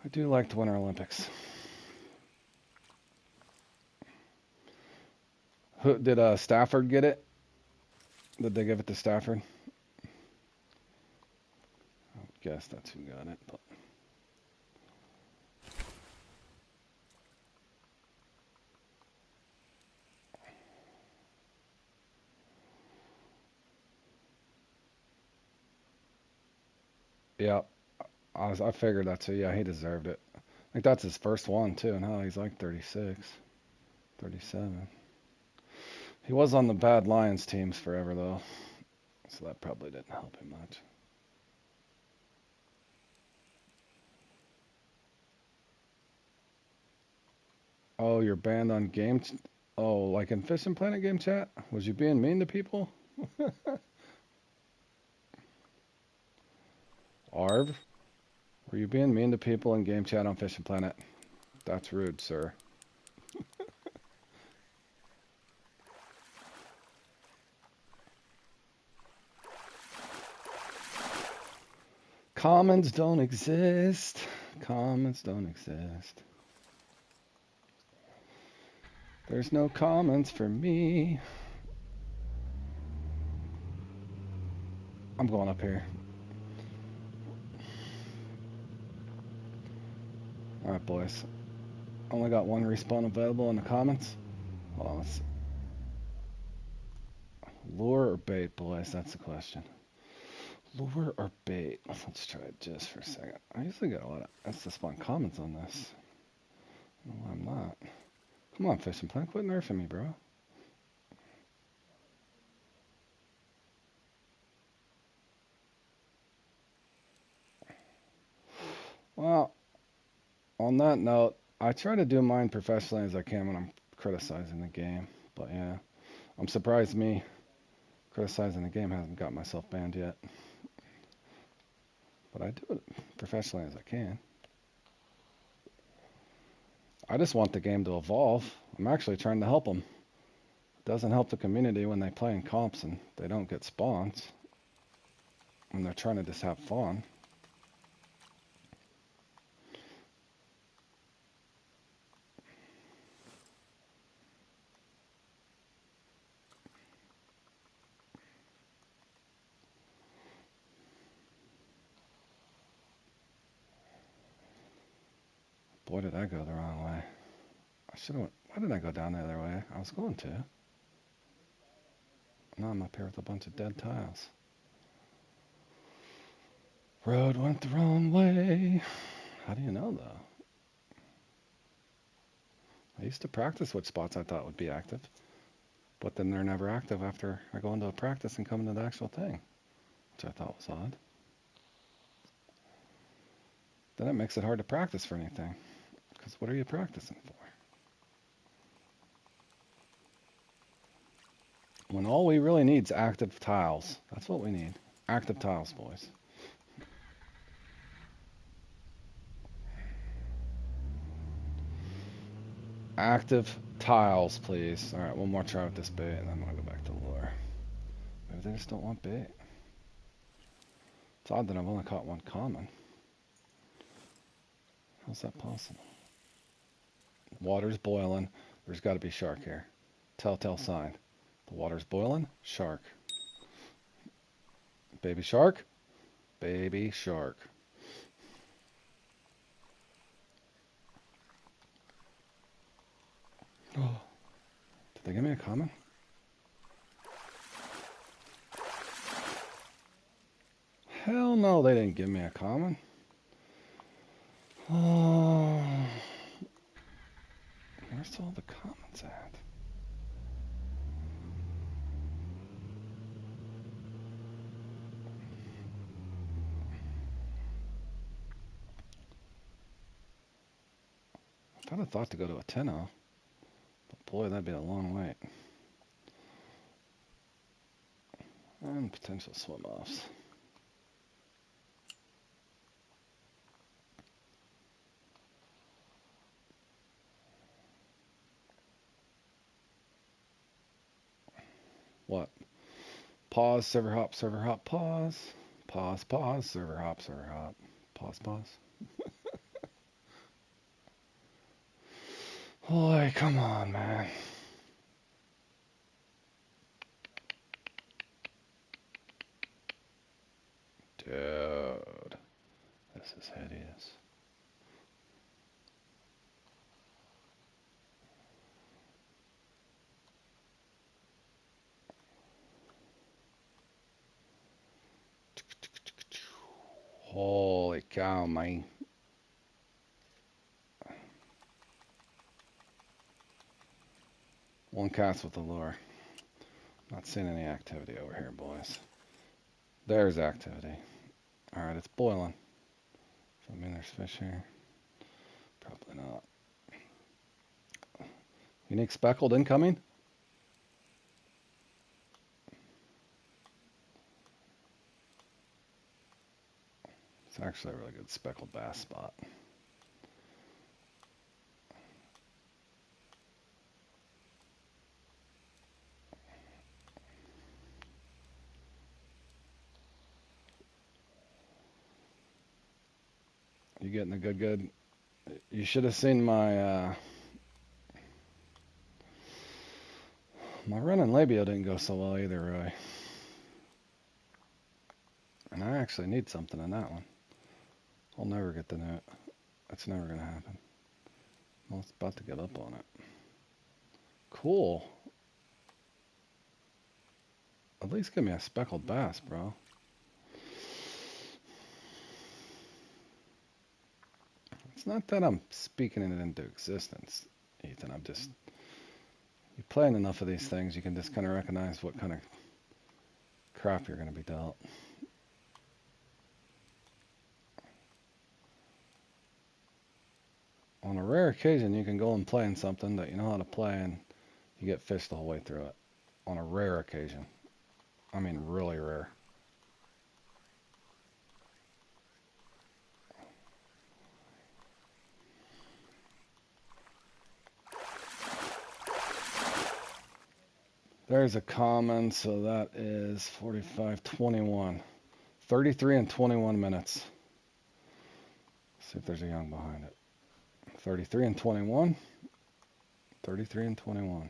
Speaker 1: I do like the Winter Olympics. Did Stafford get it? Did they give it to Stafford? I guess that's who got it. But... yeah, I figured that too. Yeah, he deserved it. I think that's his first one too. Now he's like 36, 37. He was on the bad Lions teams forever though, so that probably didn't help him much. Oh, you're banned on game. Oh, like in Fishing Planet game chat? Was you being mean to people? Arv? Were you being mean to people in game chat on Fishing Planet? That's rude, sir. Commons don't exist. Commons don't exist. There's no commons for me. I'm going up here. Alright, boys. Only got 1 respawn available in the commons. Hold on, let's... Lure or bait, boys? That's the question. Lure or bait? Let's try it just for a second. I usually get a lot of insta spawn comments on this. No, I'm not. Come on, Fishing Planet, quit nerfing me, bro. Well, on that note, I try to do mine professionally as I can when I'm criticizing the game. But yeah, I'm surprised me criticizing the game hasn't got myself banned yet. But I do it professionally as I can. I just want the game to evolve. I'm actually trying to help them. It doesn't help the community when they play in comps and they don't get spawns. When they're trying to just have fun. Boy, did I go the wrong way. I should have. Why did I go down the other way? I was going to. Now I'm up here with a bunch of dead tiles. Road went the wrong way. How do you know, though? I used to practice which spots I thought would be active, but then they're never active after I go into a practice and come into the actual thing, which I thought was odd. Then it makes it hard to practice for anything, because what are you practicing for? When all we really need is active tiles. That's what we need. Active tiles, boys. Active tiles, please. Alright, one more try with this bait, and then I'm going to go back to lure. Maybe they just don't want bait. It's odd that I've only caught 1 common. How's that possible? Water's boiling. There's got to be shark here. Telltale sign. The water's boiling. Shark. Baby shark. Baby shark. Oh. Did they give me a common? Hell no, they didn't give me a common. Oh. Where's all the comments at? I'd have thought to go to a 10-0. But boy, that'd be a long wait. And potential swim offs. What? Pause, server hop, pause. Pause, pause, server hop, pause, pause. Boy, come on, man. Dude, this is hideous. Holy cow, man. One cast with the lure. Not seeing any activity over here, boys. There's activity. Alright, it's boiling. Does that mean there's fish here? Probably not. Unique speckled incoming? It's actually a really good speckled bass spot. You getting a good. You should have seen my my running labio didn't go so well either, really. And I actually need something in that one. I'll never get the net. That's never gonna happen. I was about to give up on it. Cool. At least give me a speckled bass, bro. It's not that I'm speaking it into existence, Ethan. I'm just, you playing enough of these things, you can just kind of recognize what kind of crap you're going to be dealt. On a rare occasion, you can go and play in something that you know how to play and you get fish the whole way through it. On a rare occasion. I mean, really rare. There's a common, so that is 45, 21. 33 and 21 minutes. Let's see if there's a young behind it. 33 and 21. 33 and 21.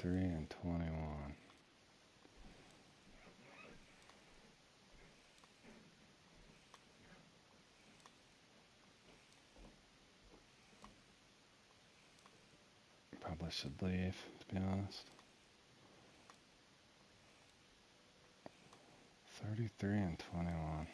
Speaker 1: And 21. Probably should leave, to be honest. 33 and 21.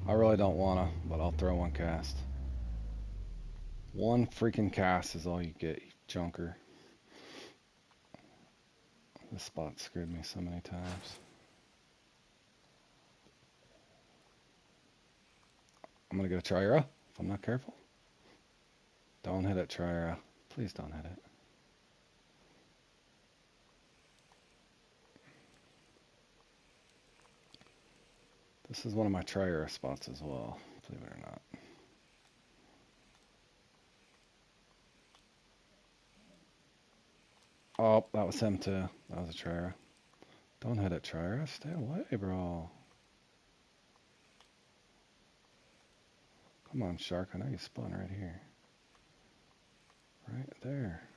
Speaker 1: I really don't wanna, but I'll throw one cast. One freaking cast is all you get, you junker. This spot screwed me so many times. I'm gonna get a Triera if I'm not careful. Don't hit it, Triera. Please don't hit it. This is one of my Triera spots as well, believe it or not. Oh, that was him too. That was a Triera. Don't hit it, Triera. Stay away, bro. Come on, shark. I know you spawn right here. Right there.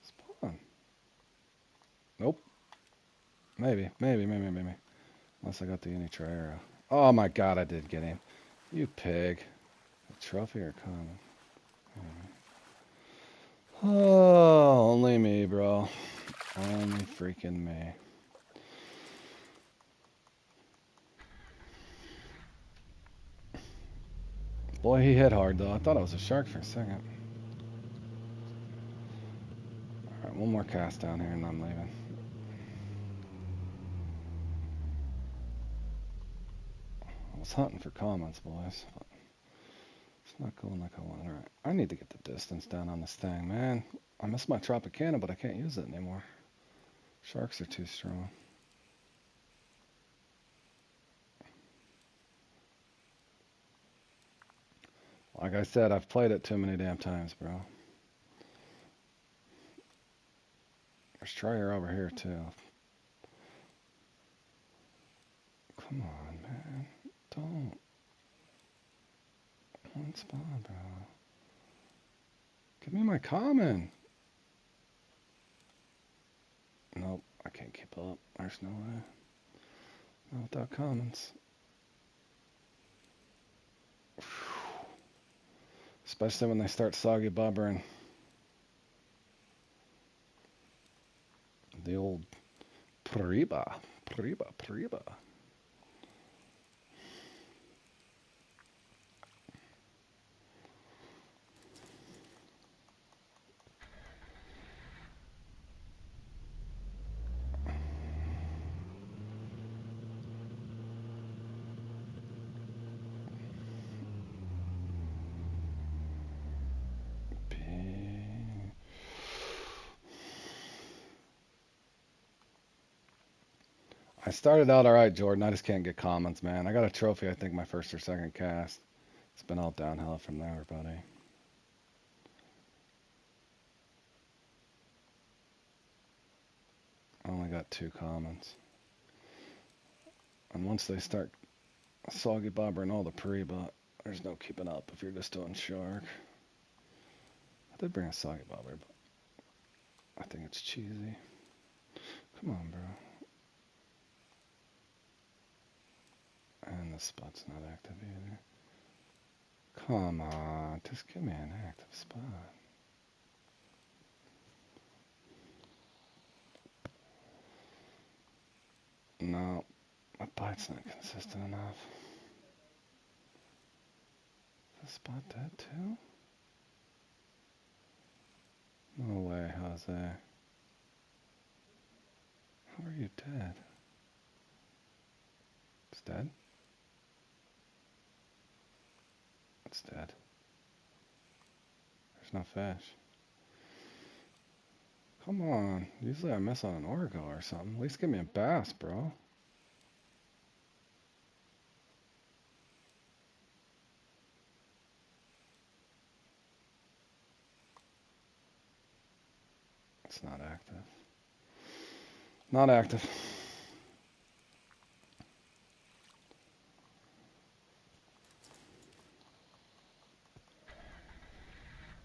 Speaker 1: Spawn. Nope. Maybe. Unless I got the Uni Triera. Oh my god, I did get him. You pig. Trophy or common? Oh, only me, bro. Only freaking me. Boy, he hit hard, though. I thought it was a shark for a second. Alright, one more cast down here and I'm leaving. I was hunting for comments, boys. But it's not going like I wanted. Alright, I need to get the distance down on this thing, man. I miss my Tropicana, but I can't use it anymore. Sharks are too strong. Like I said, I've played it too many damn times, bro. There's Troyer over here, too. Come on, man. Don't. One spawn, bro. Give me my common. Nope, I can't keep up. There's no way. Not without commons. Especially when they start soggy bobbering. The old Priba. Priba. I started out alright, Jordan. I just can't get commons, man. I got a trophy, I think, my first or second cast. It's been all downhill from there, buddy. I only got 2 commons. And once they start soggy bobbering all the pre-bot, there's no keeping up if you're just doing shark. I did bring a soggy bobber, but I think it's cheesy. Come on, bro. And the spot's not active either. Come on, just give me an active spot. No, my bite's not consistent enough. Is the spot dead too? No way, Jose. How are you dead? It's dead? It's dead. There's no fish. Come on. Usually I miss on an Orgo or something. At least give me a bass, bro. It's not active. Not active.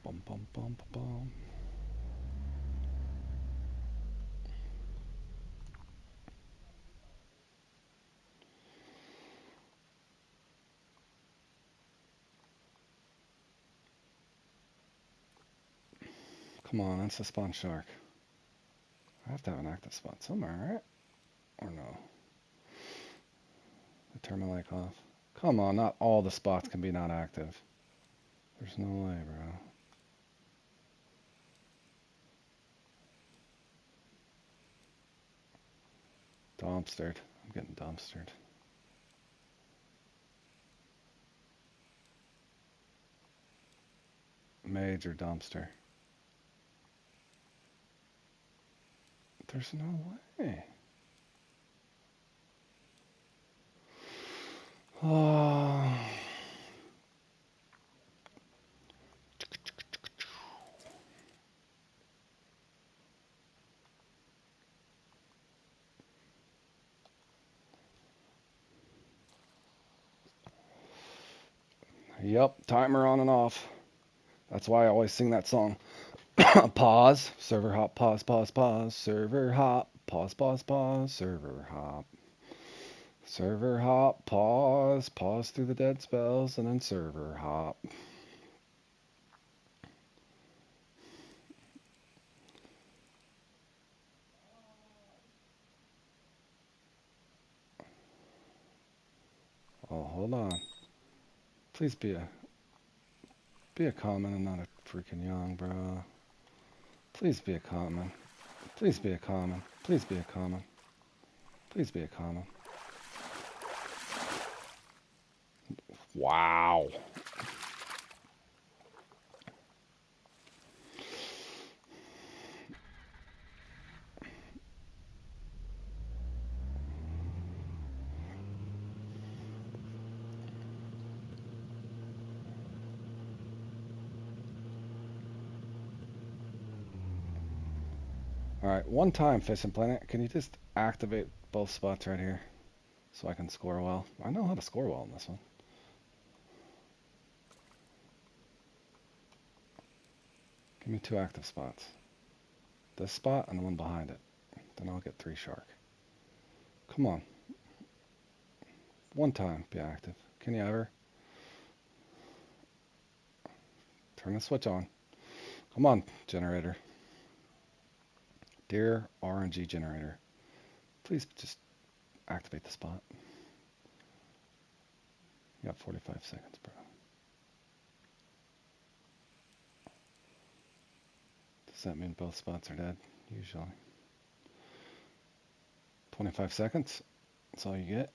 Speaker 1: Bum bum bum bum. Come on, that's a spawn shark. I have to have an active spot somewhere, right? Or no? I turn my lake off. Come on, not all the spots can be not active. There's no way, bro. Dumpstered. I'm getting dumpstered. Major dumpster. There's no way. Oh. Yep, timer on and off. That's why I always sing that song. Pause, server hop, pause, pause, pause, server hop, pause, pause, pause, server hop. Server hop, pause through the dead spells, and then server hop. Oh, hold on. Please be a common and not a freaking young, bro. Please be a common. Please be a common. Please be a common. Please be a common. Wow. Alright, one time, Fishing Planet. Can you just activate both spots right here so I can score well? I know how to score well in this one. Give me 2 active spots. This spot and the one behind it. Then I'll get 3 shark. Come on. One time, be active. Can you ever? Turn the switch on. Come on, generator. Dear RNG generator. Please just activate the spot. You got 45 seconds, bro. Does that mean both spots are dead? Usually. 25 seconds. That's all you get.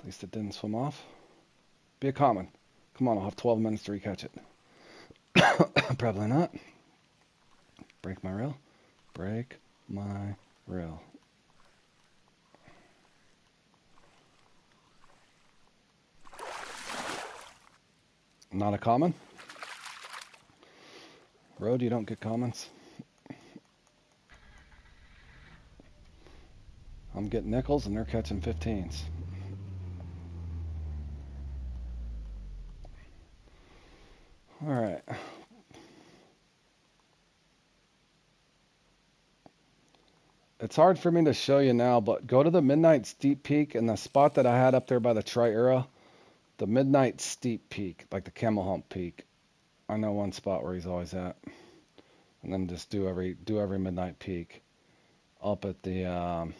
Speaker 1: At least it didn't swim off. Be a common. Come on, I'll have 12 minutes to recatch it. Probably not. Break my reel. Break my reel. Not a common. Road, you don't get commons. I'm getting nickels and they're catching 15s. Alright. It's hard for me to show you now, but go to the Midnight Steep Peak and the spot that I had up there by the Tri-Era. The Midnight Steep Peak, like the Camel Hump Peak. I know one spot where he's always at. And then just do every Midnight Peak. Up at the,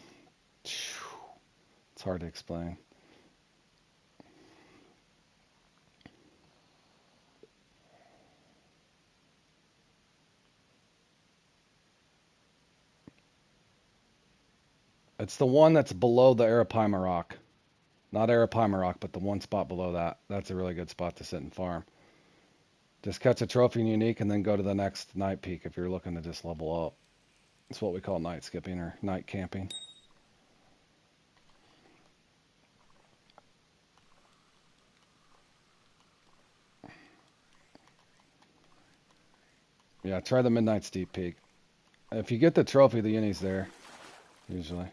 Speaker 1: it's hard to explain. It's the one that's below the Arapaima Rock. Not Arapaima Rock, but the one spot below that. That's a really good spot to sit and farm. Just catch a trophy and unique and then go to the next night peak if you're looking to just level up. It's what we call night skipping or night camping. Yeah, try the Midnight Steep Peak. If you get the trophy, the uni's there, usually.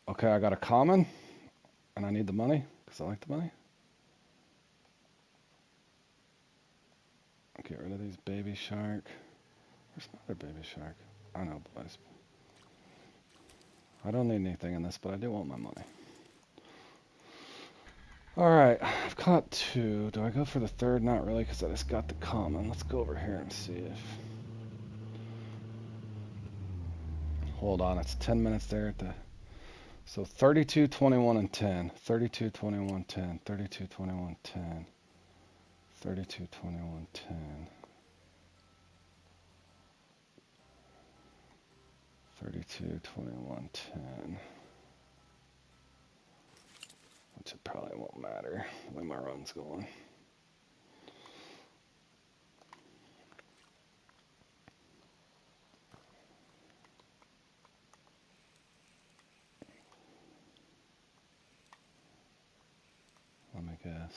Speaker 1: Okay, I got a common, and I need the money, because I like the money. Get rid of these baby shark. Where's my other baby shark? I know, boys. I don't need anything in this, but I do want my money. Alright, I've caught 2. Do I go for the 3rd? Not really, because I just got the common. Let's go over here and see if... Hold on, it's 10 minutes there at the... So 32, 21, and 10. 32, 21, 10. 32, 21, 10. 32, 21, 10. 32, 21, 10. Which it probably won't matter the way my run's going. Let me guess.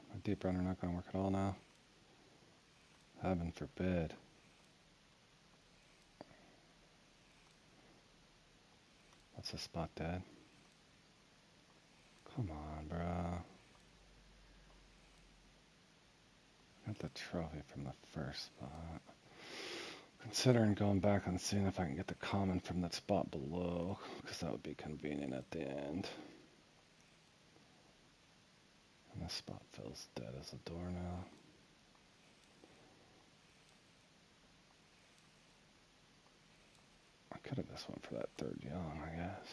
Speaker 1: My deep runner not going to work at all now? Heaven forbid. What's this spot dead? Come on, bro. Got the trophy from the first spot. Considering going back and seeing if I can get the common from that spot below, because that would be convenient at the end. And this spot feels dead as a door now. I could have just went for that third young, I guess.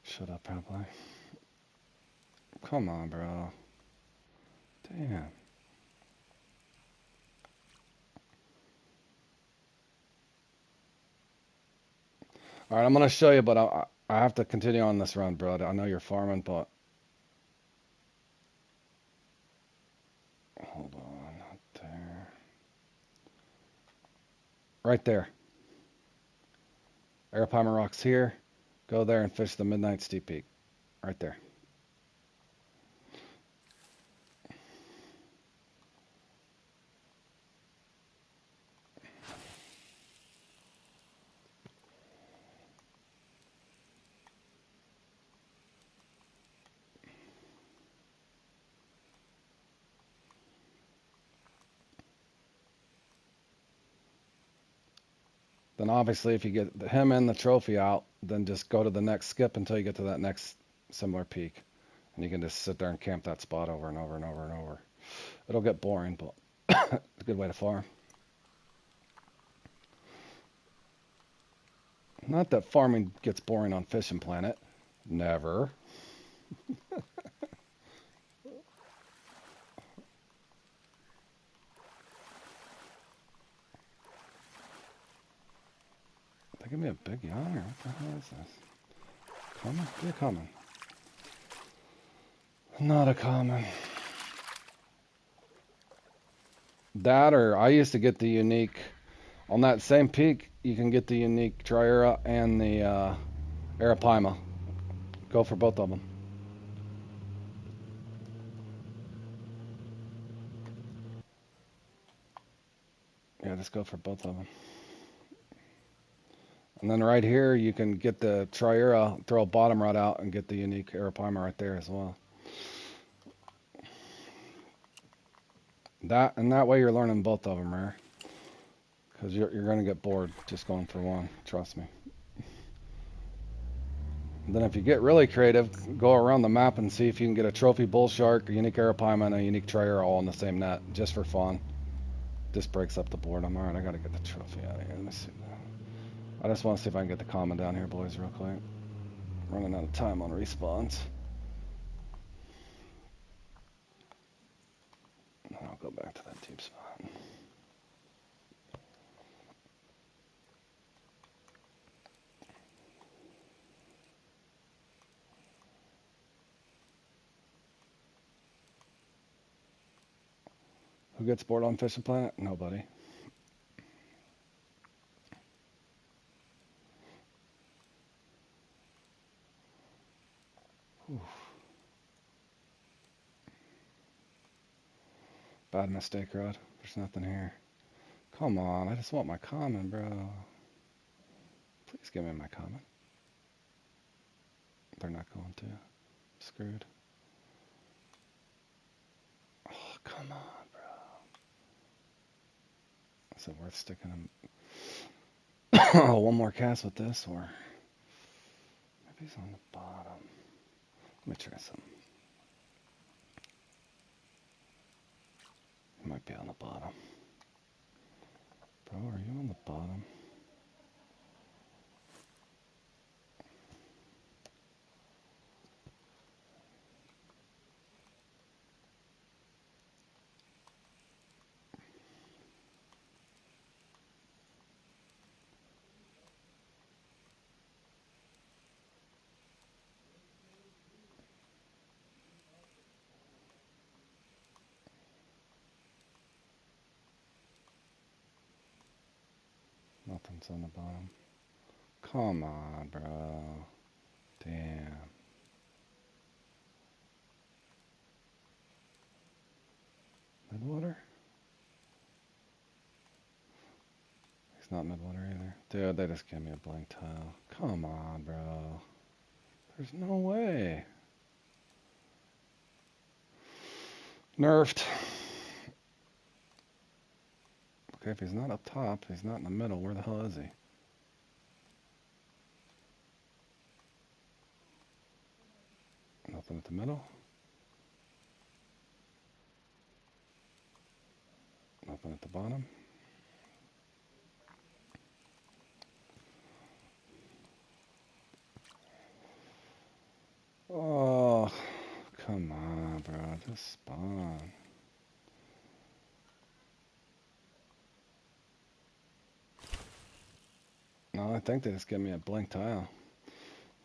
Speaker 1: Should have probably. Come on, bro. Damn. All right, I'm gonna show you, but I have to continue on this run, bro. I know you're farming, but hold on, not there. Right there. Arapaima Rock's here. Go there and fish the Midnight Steep Peak. Right there. Then obviously if you get him and the trophy out, then just go to the next skip until you get to that next similar peak. And you can just sit there and camp that spot over and over and over and over. It'll get boring, but it's a good way to farm. Not that farming gets boring on Fishing Planet. Never. They give me a big yawn, or what the hell is this? Common? Be a common. Not a common. That, or I used to get the unique, on that same peak, you can get the unique Triura and the Arapaima. Go for both of them. Yeah, just go for both of them. And then right here, you can get the Triura, throw a bottom rod out, and get the unique Arapaima right there as well. That way you're learning both of them, Rare. Because you're going to get bored just going for one, trust me. And then if you get really creative, go around the map and see if you can get a trophy bull shark, a unique Arapaima, and a unique Triura all in the same net, just for fun. This breaks up the board. I'm alright, I gotta get the trophy out of here. Let me see. I just want to see if I can get the common down here, boys, real quick. Running out of time on respawns. And I'll go back to that deep spot. Who gets bored on Fishing Planet? Nobody. Whew. Bad mistake, Rod. There's nothing here. Come on, I just want my common, bro. Please give me my common. They're not going to. I'm screwed. Oh, come on, bro. Is it worth sticking him? Oh, one more cast with this, or maybe he's on the bottom. Let me try some. He might be on the bottom. Bro, are you on the bottom? Nothing's on the bottom. Come on, bro. Damn. Midwater? He's not midwater either. Dude, they just gave me a blank tile. Come on, bro. There's no way. Nerfed. Okay, if he's not up top, he's not in the middle. Where the hell is he? Nothing at the middle. Nothing at the bottom. Oh, come on, bro. Just spawn. No, I think they just give me a blank tile.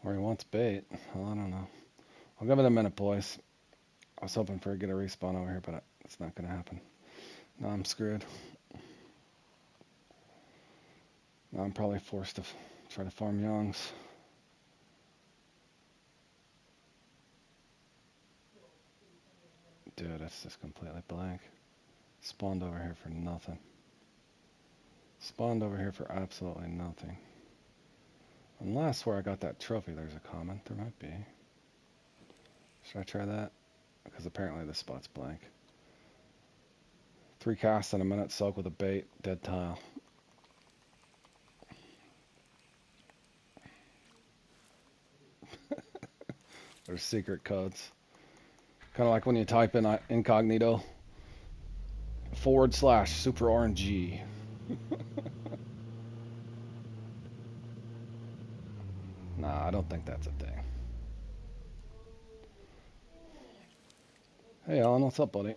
Speaker 1: Or he wants bait. Well, I don't know. I'll give it a minute, boys. I was hoping for a get a respawn over here, but it's not going to happen. Now I'm screwed. Now I'm probably forced to try to farm youngs. Dude, it's just completely blank. Spawned over here for nothing. Spawned over here for absolutely nothing. Unless where I got that trophy there's a comment. There might be. Should I try that? Because apparently this spot's blank. 3 casts in a minute, soak with a bait, dead tile. There's secret codes. Kind of like when you type in incognito / super RNG. Nah, I don't think that's a thing. Hey, Alan, what's up, buddy?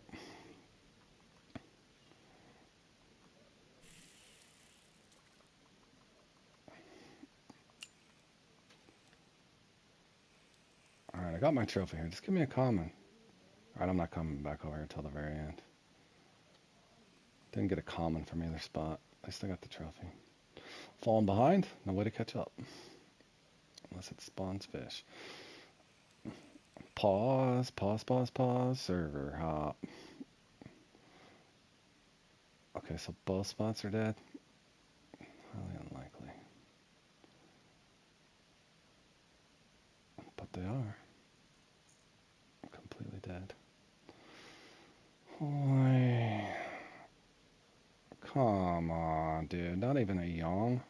Speaker 1: Alright, I got my trophy here. Just give me a common. Alright, I'm not coming back over here until the very end. Didn't get a common from either spot. At least I got the trophy. Falling behind? No way to catch up. Unless it spawns fish. Pause, pause, pause, pause. Server hop. Okay, so both spots are dead. Highly unlikely. But they are. Completely dead. Holy. Come on, dude. Not even a yawn.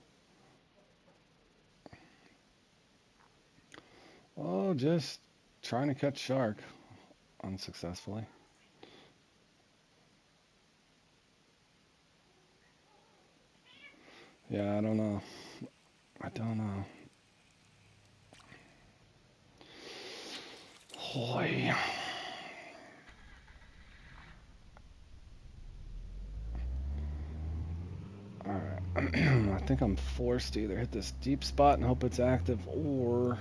Speaker 1: Oh, just trying to catch shark. Unsuccessfully. Yeah, I don't know. I don't know. Holy. Alright. I think I'm forced to either hit this deep spot and hope it's active or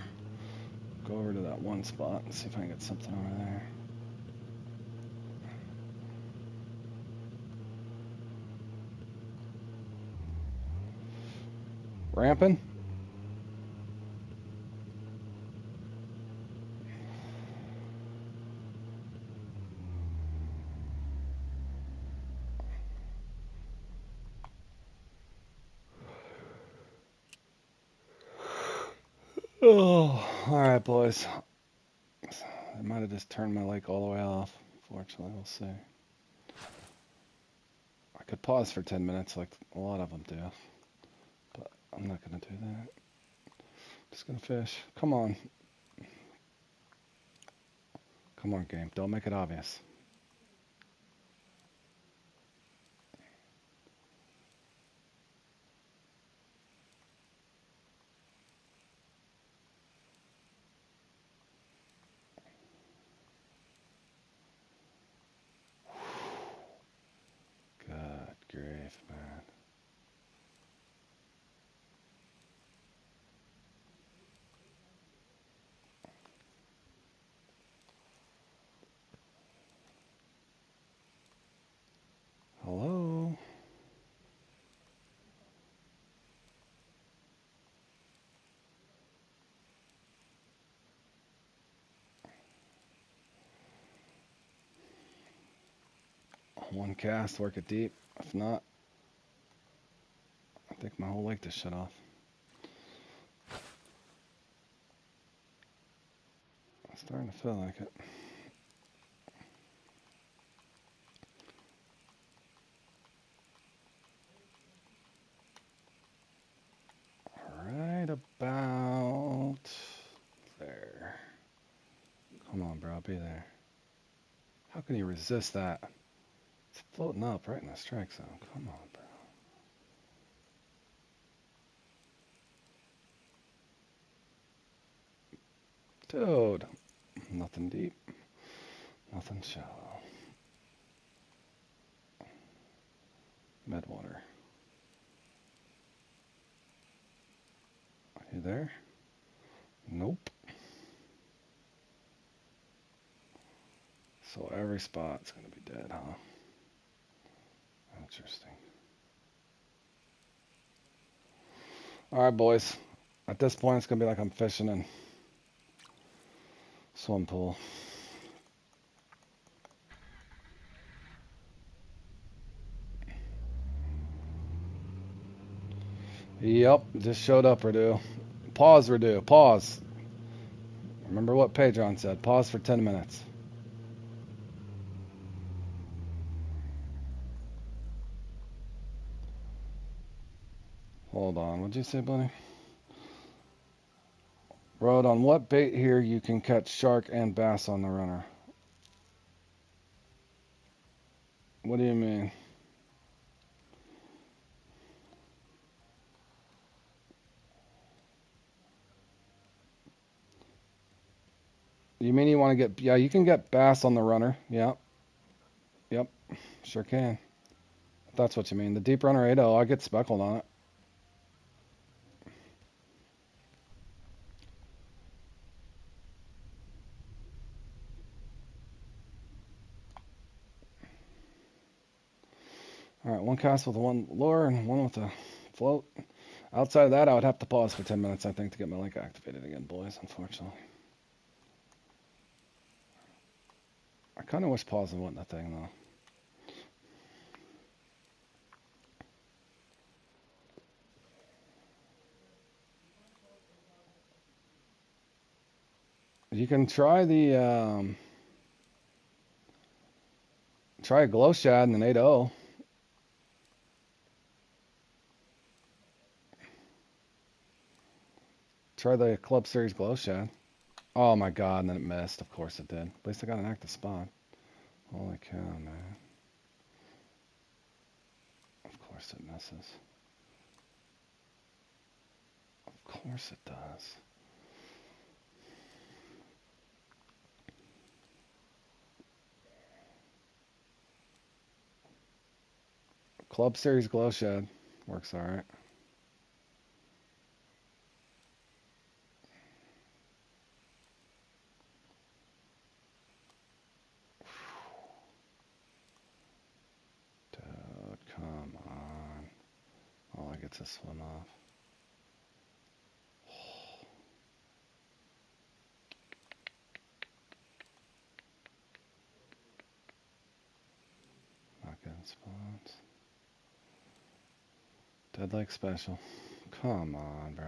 Speaker 1: go over to that one spot and see if I can get something over there. Ramping? Oh, alright, boys. I might have just turned my lake all the way off. Fortunately, we'll see. I could pause for 10 minutes like a lot of them do, but I'm not going to do that. Just going to fish. Come on. Come on, game. Don't make it obvious. Good grief, man. Hello? One cast, work it deep. If not, I think my whole lake just shut off. I'm starting to feel like it. be there. How can you resist that? It's floating up right in the strike zone. Come on, bro. Dude. Nothing deep. Nothing shallow. Midwater. Are you there? Nope. So every spot's going to be dead, huh? Interesting. All right, boys. At this point, it's going to be like I'm fishing in swim pool. Yep, just showed up, Redu. Pause, Redu. Pause. Remember what Pedron said. Pause for 10 minutes. Hold on. What'd you say, buddy? Rode, on what bait here you can catch shark and bass on the runner? What do you mean? You mean you want to get... Yeah, you can get bass on the runner. Yep. Yep. Sure can. If that's what you mean. The deep runner 8.0, I get speckled on it. All right, one cast with one lure and one with a float. Outside of that, I would have to pause for 10 minutes, I think, to get my link activated again, boys, unfortunately. I kind of wish pausing wasn't a thing, though. You can try the... try a glow shad and an 8.0. Try the Club Series glow shad. Oh my god, and then it missed. Of course it did. At least I got an active spot. Holy cow, man. Of course it misses. Of course it does. Club Series glow shad. Works alright. Dude, come on. All I get's a swim off. Not getting spots. Dead Lake Special. Come on, bro.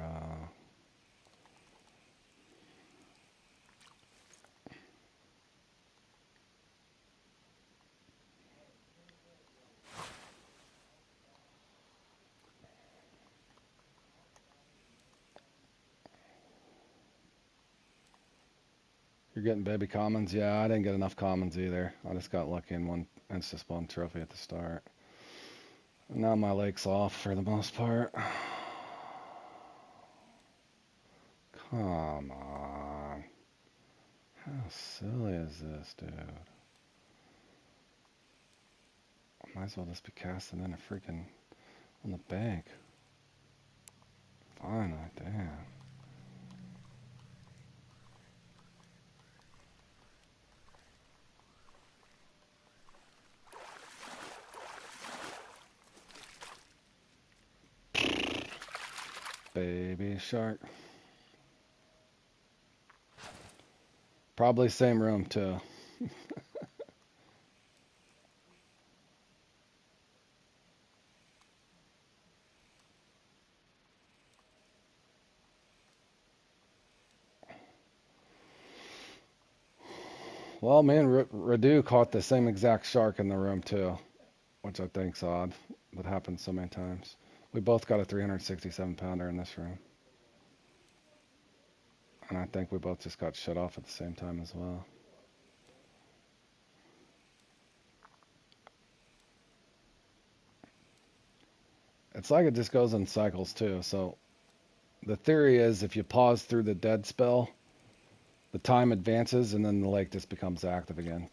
Speaker 1: You're getting baby commons? Yeah, I didn't get enough commons either. I just got lucky in one insta spawn trophy at the start. Now my lake's off for the most part. Come on. How silly is this, dude? I might as well just be casting in a freaking on the bank. Finally, damn. Baby shark. Probably same room too. Well, me and Radu caught the same exact shark in the room too, which I think's odd, but happens so many times. We both got a 367 pounder in this room. And I think we both just got shut off at the same time as well. It's like it just goes in cycles too. So the theory is if you pause through the dead spell, the time advances and then the lake just becomes active again.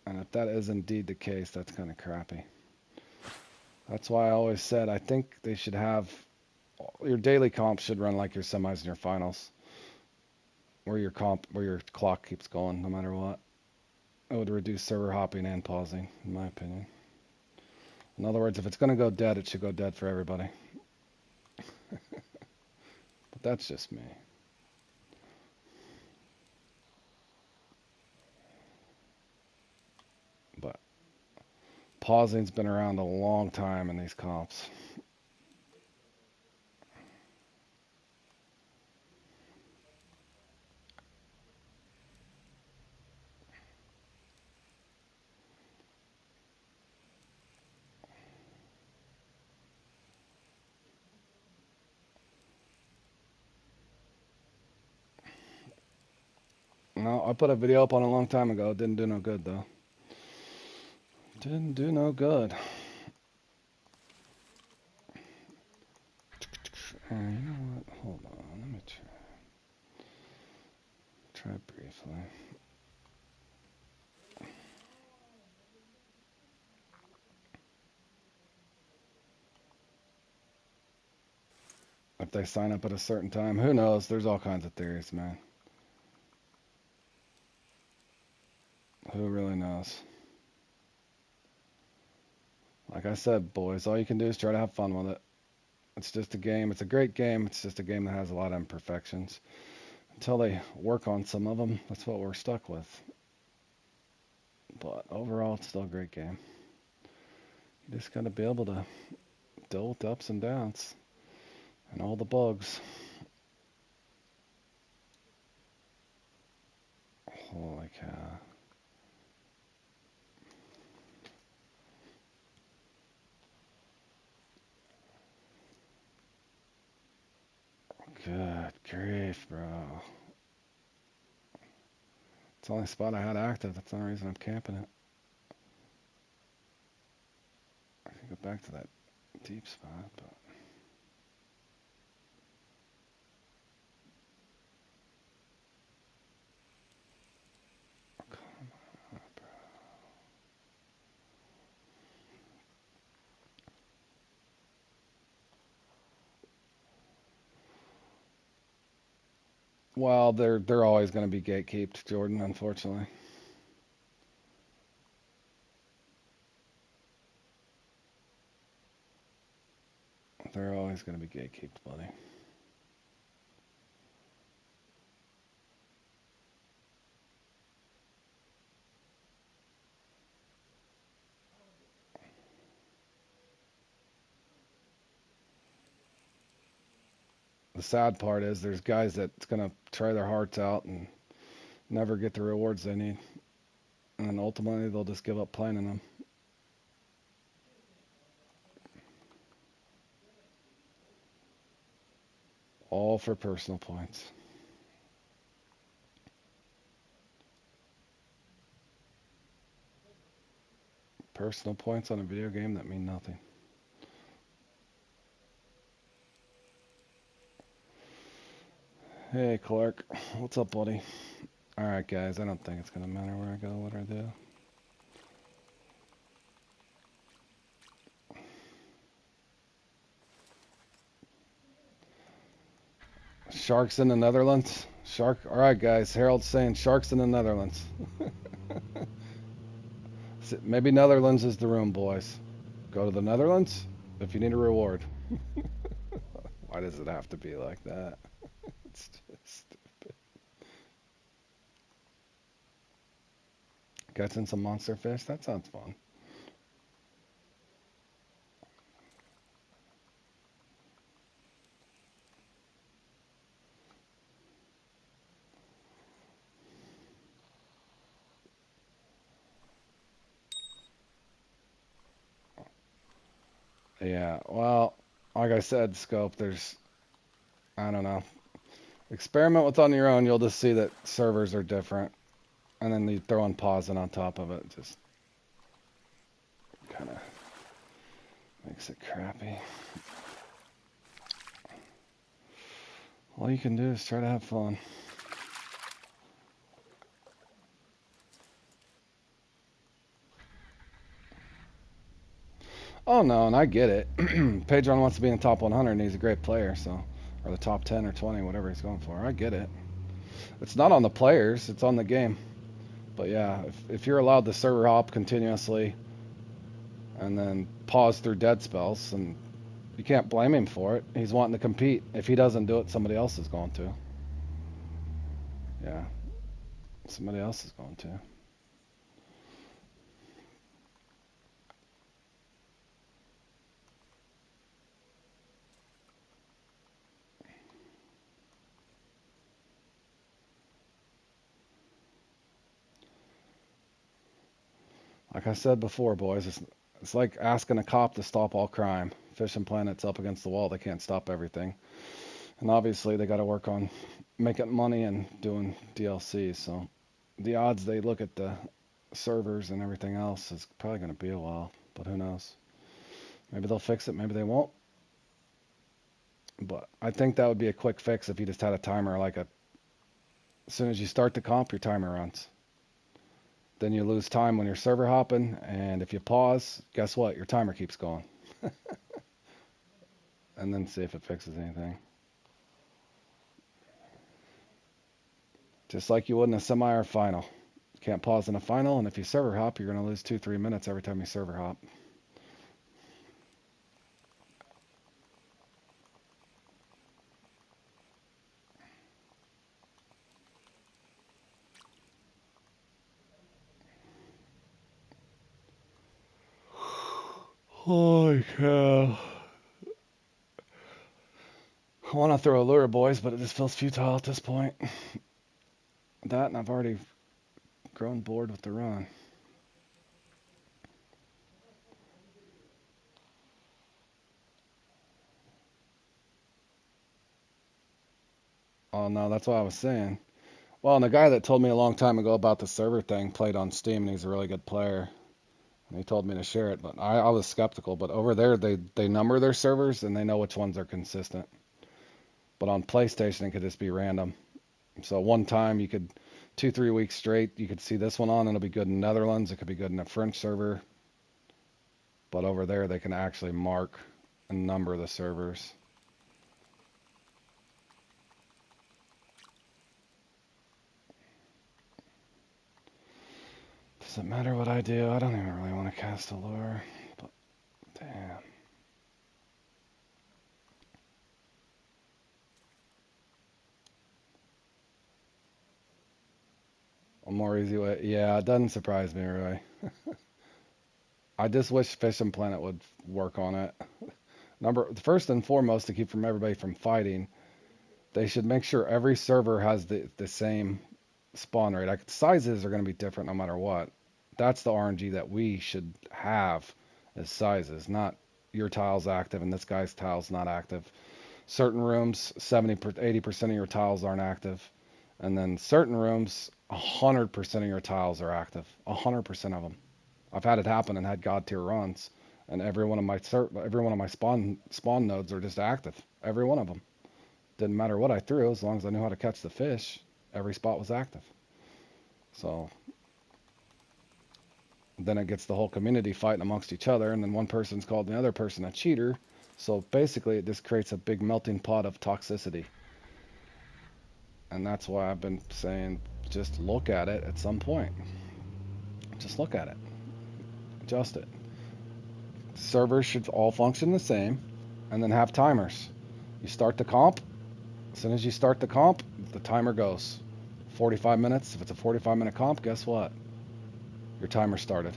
Speaker 1: And if that is indeed the case, that's kind of crappy. That's why I always said I think they should have your daily comp should run like your semis and your finals, where your clock keeps going no matter what. It would reduce server hopping and pausing, in my opinion. In other words, if it's going to go dead, it should go dead for everybody. But that's just me. But pausing's been around a long time in these comps. No, I put a video up on it a long time ago. It didn't do no good though. Didn't do no good. You know what? Hold on. Let me try briefly. If they sign up at a certain time, who knows? There's all kinds of theories, man. Who really knows? Like I said, boys, all you can do is try to have fun with it. It's just a game. It's a great game. It's just a game that has a lot of imperfections. Until they work on some of them, that's what we're stuck with. But overall, it's still a great game. You just got to be able to deal with the ups and downs and all the bugs. Holy cow. Good grief, bro. It's the only spot I had active. That's the only reason I'm camping it. I can go back to that deep spot, but... Come on, bro. Well, they're always going to be gatekeeped, Jordan, unfortunately. They're always going to be gatekeeped, buddy. The sad part is there's guys that's going to try their hearts out and never get the rewards they need. And then ultimately they'll just give up playing in them. All for personal points. Personal points on a video game that mean nothing. Hey, Clark. What's up, buddy? Alright, guys. I don't think it's going to matter where I go, what I do. Sharks in the Netherlands? Alright, guys. Harold's saying sharks in the Netherlands. Maybe Netherlands is the room, boys. Go to the Netherlands if you need a reward. Why does it have to be like that? It's just stupid. Catching some monster fish? That sounds fun. Yeah, well, like I said, Scope, I don't know. Experiment with on your own, you'll just see that servers are different. And then you throw in pausing on top of it, just kind of Makes it crappy. All you can do is try to have fun. Oh no, and I get it. Pedron wants to be in the top 100 and he's a great player, so or the top 10 or 20, whatever he's going for. I get it. It's not on the players, it's on the game. But yeah, if you're allowed to server hop continuously and then pause through dead spells, and you can't blame him for it. He's wanting to compete. If he doesn't do it, somebody else is going to. Yeah, somebody else is going to. Like I said before, boys, it's like asking a cop to stop all crime. Fishing Planet's up against the wall. They can't stop everything. And obviously, they got to work on making money and doing DLC. So the odds they look at the servers and everything else is probably going to be a while. But who knows? Maybe they'll fix it. Maybe they won't. But I think that would be a quick fix if you just had a timer like as soon as you start the comp, your timer runs. Then you lose time when you're server hopping, and if you pause, guess what? Your timer keeps going. And then see if it fixes anything. Just like you would in a semi or final. You can't pause in a final, and if you server hop, you're going to lose 2-3 minutes every time you server hop. Holy cow. I want to throw a lure, boys, but it just feels futile at this point. That, and I've already grown bored with the run. Oh, no, that's what I was saying. Well, and the guy that told me a long time ago about the server thing played on Steam, and he's a really good player. And he told me to share it, but I was skeptical. But over there, they number their servers, and they know which ones are consistent. But on PlayStation, it could just be random. So one time, you could 2-3 weeks straight, you could see this one on, and it'll be good in Netherlands. It could be good in a French server. But over there, they can actually mark and number the servers. Doesn't matter what I do. I don't even really want to cast a lure. But damn. A more easy way. Yeah, it doesn't surprise me, really. I just wish Fishing Planet would work on it. First and foremost, to keep from everybody from fighting, they should make sure every server has the same spawn rate. Like, sizes are going to be different no matter what. That's the RNG that we should have as sizes, not your tile's active and this guy's tile's not active. Certain rooms, 80% of your tiles aren't active. And then certain rooms, 100% of your tiles are active. 100% of them. I've had it happen and had god tier runs, and every one of my spawn nodes are just active. Every one of them. Didn't matter what I threw, as long as I knew how to catch the fish. Every spot was active. So then it gets the whole community fighting amongst each other, and then one person's called the other person a cheater. So basically, it just creates a big melting pot of toxicity. And that's why I've been saying, just look at it at some point. Just look at it. Adjust it. Servers should all function the same, and then have timers. You start the comp. As soon as you start the comp, the timer goes. 45 minutes. If it's a 45-minute comp, guess what? Your timer started.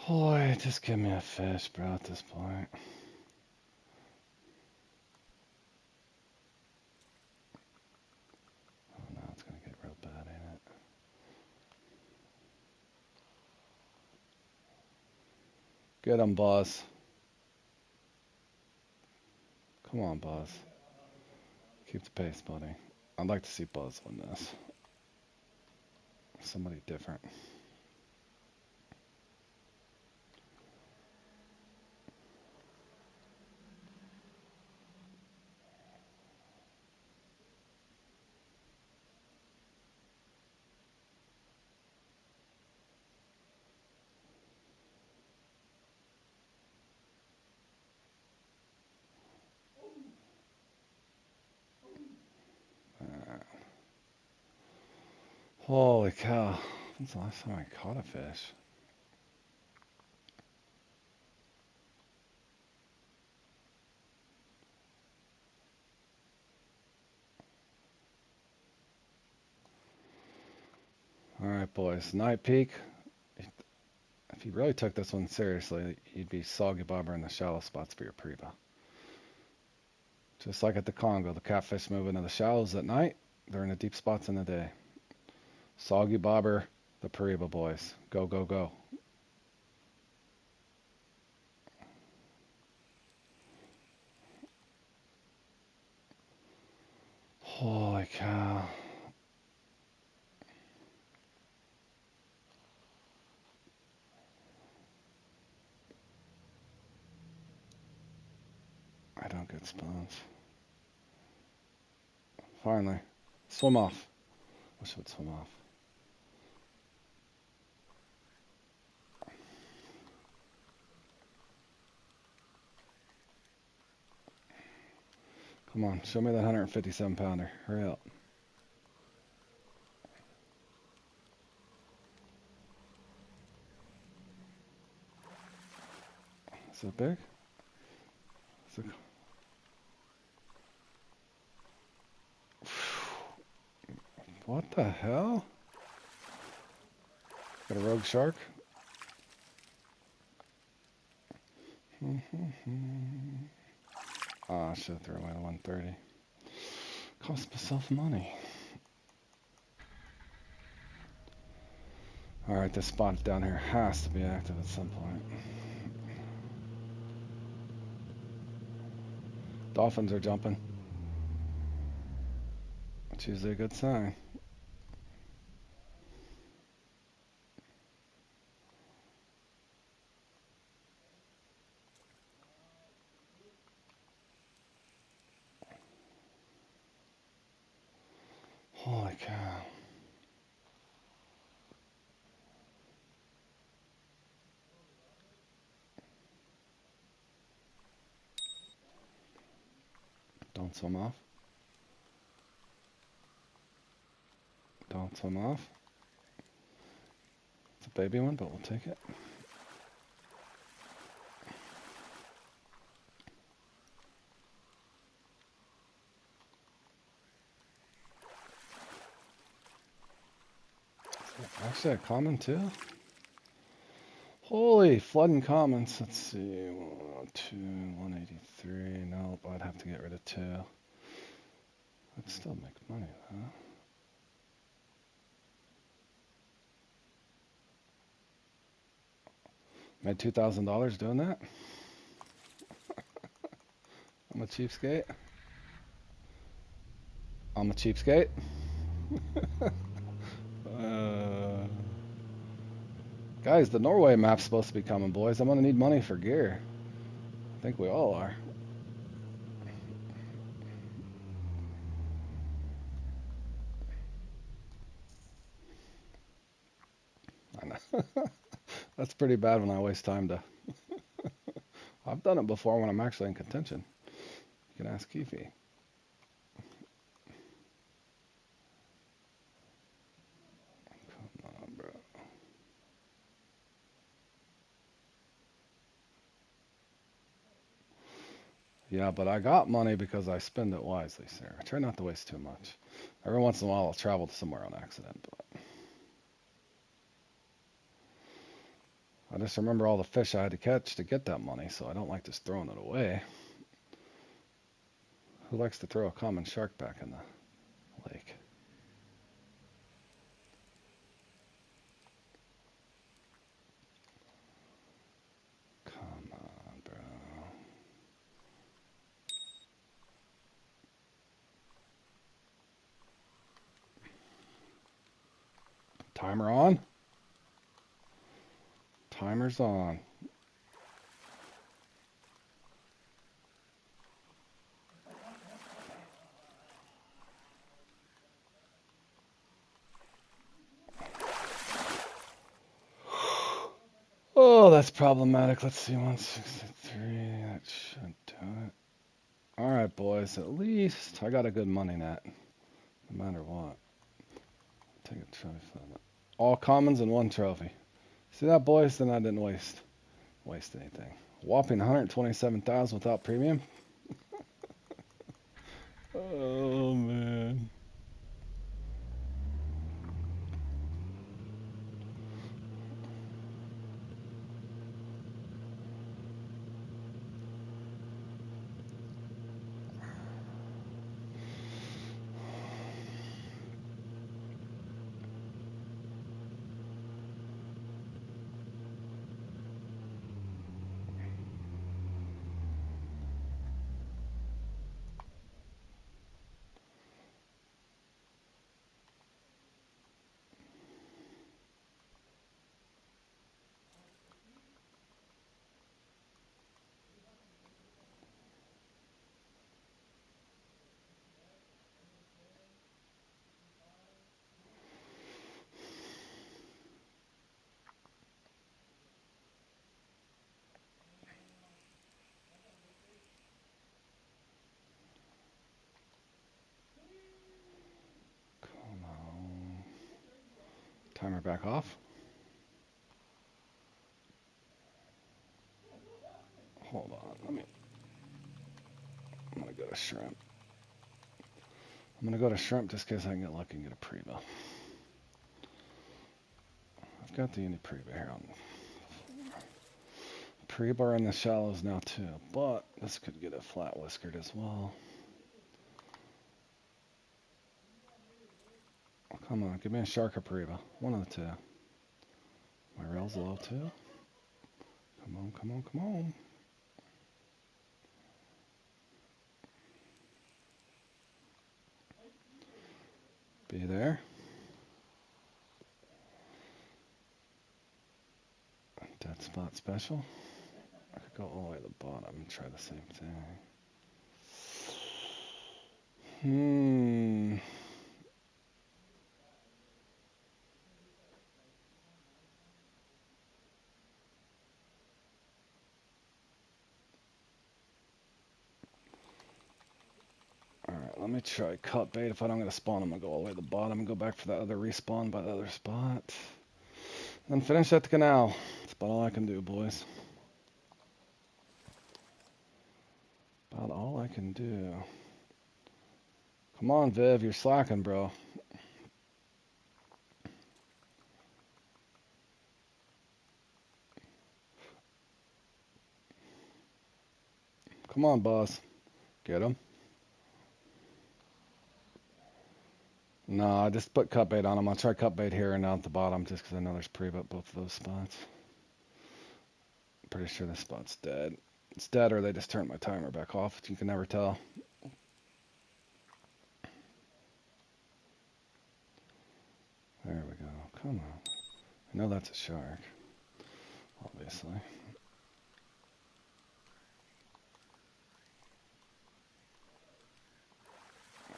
Speaker 1: Boy, just give me a fish, bro, at this point. Oh, no, it's going to get real bad, ain't it? Get him, Buzz. Come on, Buzz. Keep the pace, buddy. I'd like to see Buzz win this. Somebody different. Holy cow. When's the last time I caught a fish? Alright, boys. Night peak. If you really took this one seriously, you'd be soggy bobber in the shallow spots for your preba. Just like at the Congo, the catfish move into the shallows at night. They're in the deep spots in the day. Soggy bobber, the preba, boys. Go, go, go. Holy cow. I don't get spawns. Finally. Swim off. Wish it would swim off. Come on, show me that 157 pounder. Hurry up. Is it big? Is it... What the hell? Got a rogue shark? Ah, I should have thrown away the 130. Cost myself money. Alright, this spot down here has to be active at some point. Dolphins are jumping. That's usually a good sign. Holy cow. Don't swim off. Don't swim off. It's a baby one, but we'll take it. Actually, a common too. Holy flooding commons. Let's see. 102, 183. Nope, I'd have to get rid of 2. I'd still make money though. Made $2,000 doing that. I'm a cheapskate. I'm a cheapskate. Guys, the Norway map's supposed to be coming, boys. I'm gonna need money for gear. I think we all are. I know. That's pretty bad when I waste time to... I've done it before when I'm actually in contention. You can ask Keefe. Come on, bro. Yeah, but I got money because I spend it wisely, sir. I try not to waste too much. Every once in a while I'll travel to somewhere on accident, but... I just remember all the fish I had to catch to get that money, so I don't like just throwing it away. Who likes to throw a common shark back in the lake? Come Timer on. Timer's on. Oh, that's problematic. Let's see, 163. That should do it. All right, boys. At least I got a good money net, no matter what. Take a trophy. All commons and one trophy. See that, boys? Then I didn't waste anything. Whopping 127,000 without premium. Oh man. Come on. Timer back off. Hold on. I'm gonna go to shrimp. I'm gonna go to shrimp just in case I can get lucky and get a pre-bill. I've got the Uni pre-bill here on. Pre-bar in the shallows now too, but this could get a flat whiskered as well. Oh, come on, give me a shark or pre-bill. One of the two. My rail's low too. Come on, come on, come on. Be there. Dead spot special. I could go all the way to the bottom and try the same thing. Alright, let me try cut bait. If I don't get a spawn, I'm gonna go all the way to the bottom and go back for that other respawn by the other spot. Then finish at the canal. That's about all I can do, boys. About all I can do. Come on, Viv, you're slacking, bro. Come on, boss. Get him. No, I just put cut bait on him. I'll try cut bait here and out the bottom just because I know there's pre-bet both of those spots. I'm pretty sure this spot's dead. It's dead or they just turned my timer back off. You can never tell. There we go. Come on. I know that's a shark. Obviously.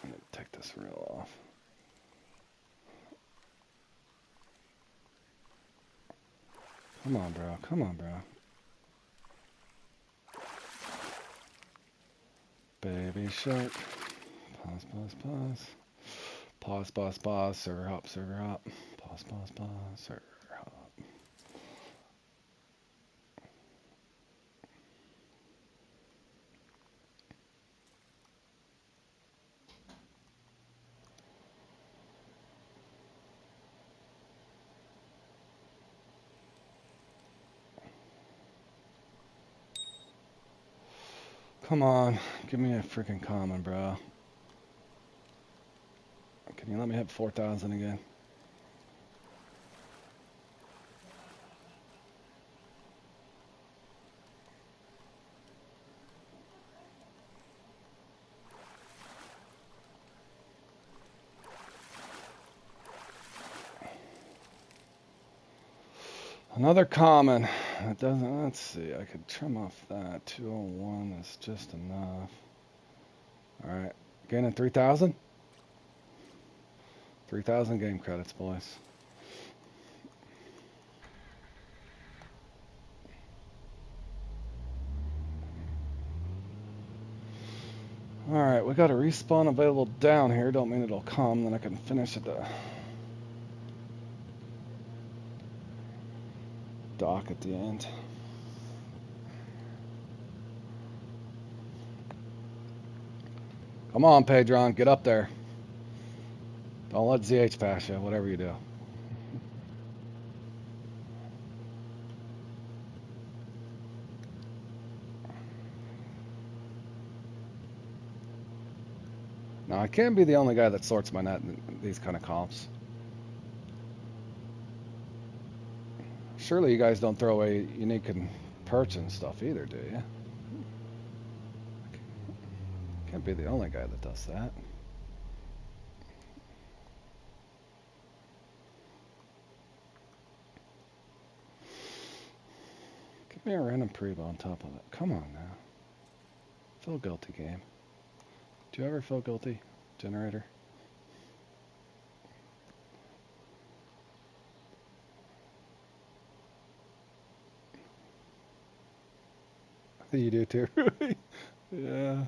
Speaker 1: I need to take this reel off. Come on, bro. Come on, bro. Baby shark. Pause, pause, pause. Pause, pause, pause. Server hop, server hop. Pause, pause, pause. Server hop. Come on. Give me a freaking common, bro. Can you let me hit 4,000 again? Another common. It doesn't. Let's see. I could trim off that. 201 is just enough. All right. Gaining 3,000. 3,000 game credits, boys. All right. We got a respawn available down here. Don't mean it'll come. Then I can finish at the dock at the end. Come on, Pedron. Get up there. Don't let ZH pass you, whatever you do. Now, I can't be the only guy that sorts my net in these kind of comps. Surely you guys don't throw away unique and perch and stuff either, do you? Can't be the only guy that does that. Give me a random prebo on top of it. Come on now. Feel guilty, game. Do you ever feel guilty, generator? You do too. Yeah.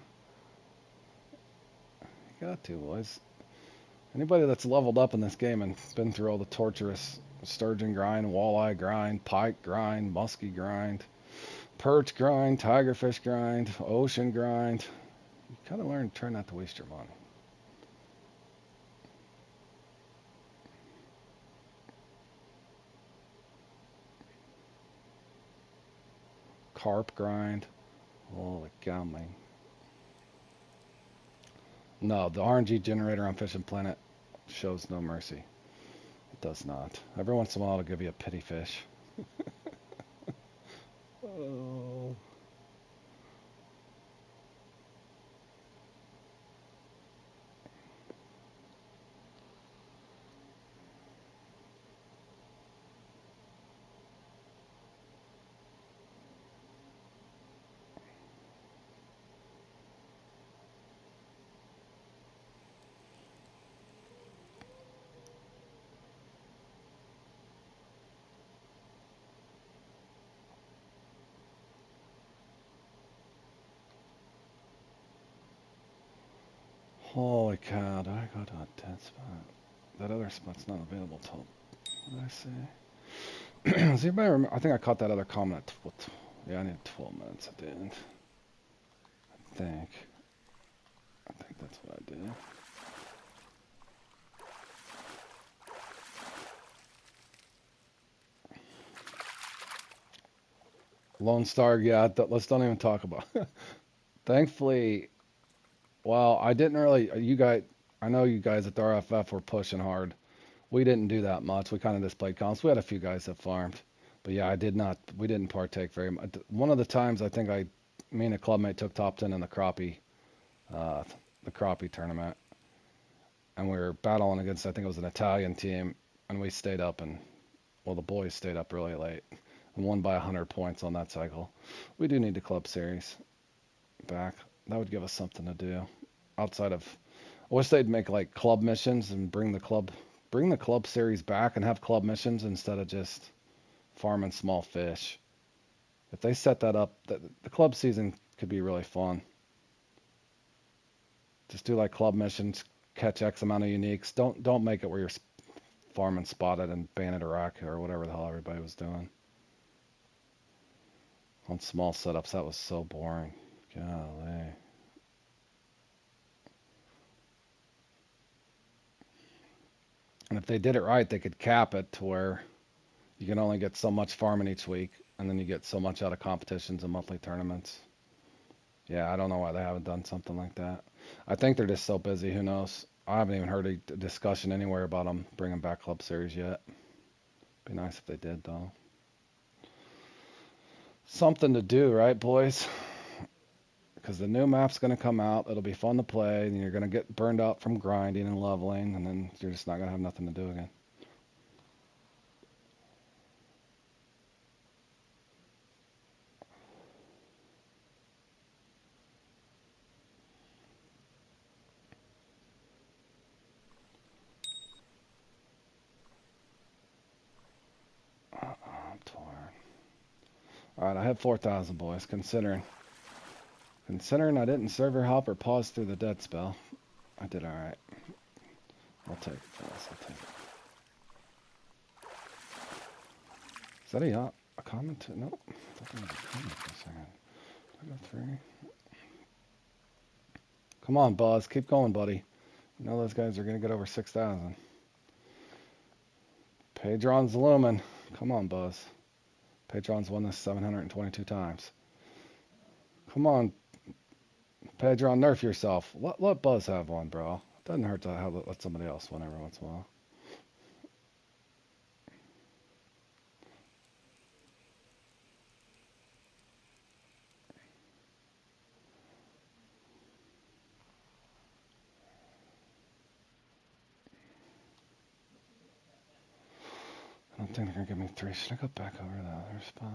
Speaker 1: You got to, boys. Anybody that's leveled up in this game and been through all the torturous sturgeon grind, walleye grind, pike grind, muskie grind, perch grind, tigerfish grind, ocean grind, you kind of learn to try not to waste your money. Carp grind. Holy cow, man. No, the RNG generator on Fishing Planet shows no mercy. It does not. Every once in a while it'll give you a pity fish. Oh. Holy cow, did I go to a dead spot? That other spot's not available till, what did I say? Does anybody remember? I think I caught that other comment at, yeah, I need 12 minutes at the end. I think that's what I did. Lone Star, yeah, let's don't even talk about it. Thankfully, well, I didn't really, I know you guys at the RFF were pushing hard. We didn't do that much. We kind of just played comps. We had a few guys that farmed. But yeah, we didn't partake very much. One of the times I think me and a clubmate took top 10 in uh, the crappie tournament. And we were battling against, I think it was an Italian team. And we stayed up well, the boys stayed up really late and won by 100 points on that cycle. We do need the club series back. That would give us something to do outside of, I wish they'd make like club missions and bring the club series back and have club missions instead of just farming small fish. If they set that up, the club season could be really fun. Just do like club missions, catch X amount of uniques. Don't make it where you're farming spotted and banded Iraq or whatever the hell everybody was doing. On small setups, that was so boring. Golly. And if they did it right, they could cap it to where you can only get so much farming each week, and then you get so much out of competitions and monthly tournaments. Yeah, I don't know why they haven't done something like that. I think they're just so busy. Who knows? I haven't even heard a discussion anywhere about them bringing back Club Series yet. Be nice if they did, though. Something to do, right, boys? Because the new map's going to come out. It'll be fun to play, and you're going to get burned out from grinding and leveling, and then you're just not going to have nothing to do again. Alright, I have 4,000, boys, considering. Considering I didn't server hop or pause through the dead spell, I did alright. I'll take it, fellas, I'll take it. Is that a comment? Nope. I thought there was a comment for a second. I got 3. Come on, Buzz. Keep going, buddy. You know those guys are going to get over 6,000. Padron's Lumen. Come on, Buzz. Padron's won this 722 times. Come on, Padron, nerf yourself. Let Buzz have one, bro. Doesn't hurt to let somebody else win every once in a while. I don't think they're going to give me 3. Should I go back over to the other spot?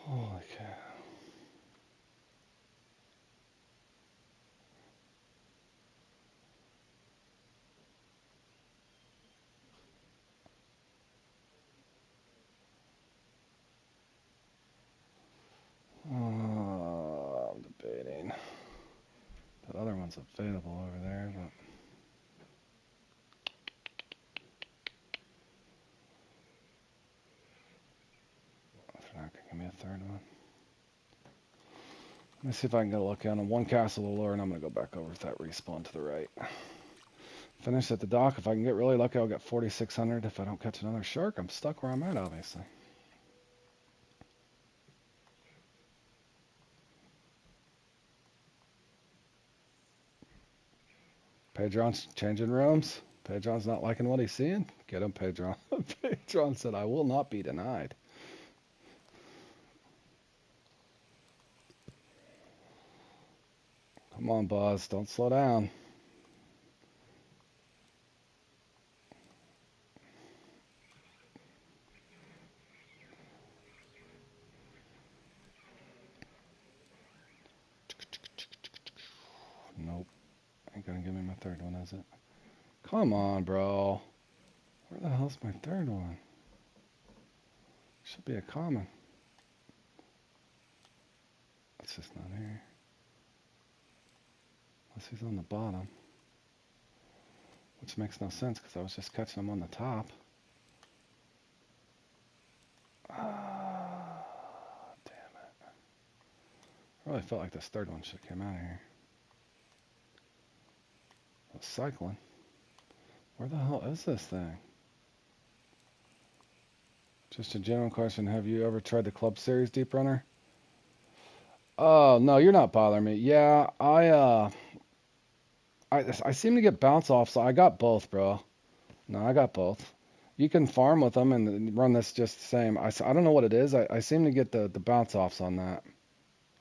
Speaker 1: Holy cow. I'm debating. That other one's available over there, but they're not going to give me a third one. Let me see if I can get a look on one castle allure, and I'm going to go back over to that respawn to the right. Finish at the dock. If I can get really lucky, I'll get 4,600. If I don't catch another shark, I'm stuck where I'm at, obviously. Pedron's changing rooms. Pedron's not liking what he's seeing. Get him, Pedron. Pedron said, I will not be denied. Come on, Buzz. Don't slow down. Nope. Ain't gonna give me my third one, is it? Come on, bro. Where the hell's my third one? Should be a common. It's just not here. Unless he's on the bottom. Which makes no sense because I was just catching him on the top. Ah, damn it. I really felt like this third one should have came out of here. I was cycling. Where the hell is this thing? Just a general question. Have you ever tried the Club Series Deep Runner? Oh, no, you're not bothering me. Yeah, I seem to get bounce off, so I got both, bro. No, I got both. You can farm with them and run this just the same. I don't know what it is. I seem to get the bounce offs on that.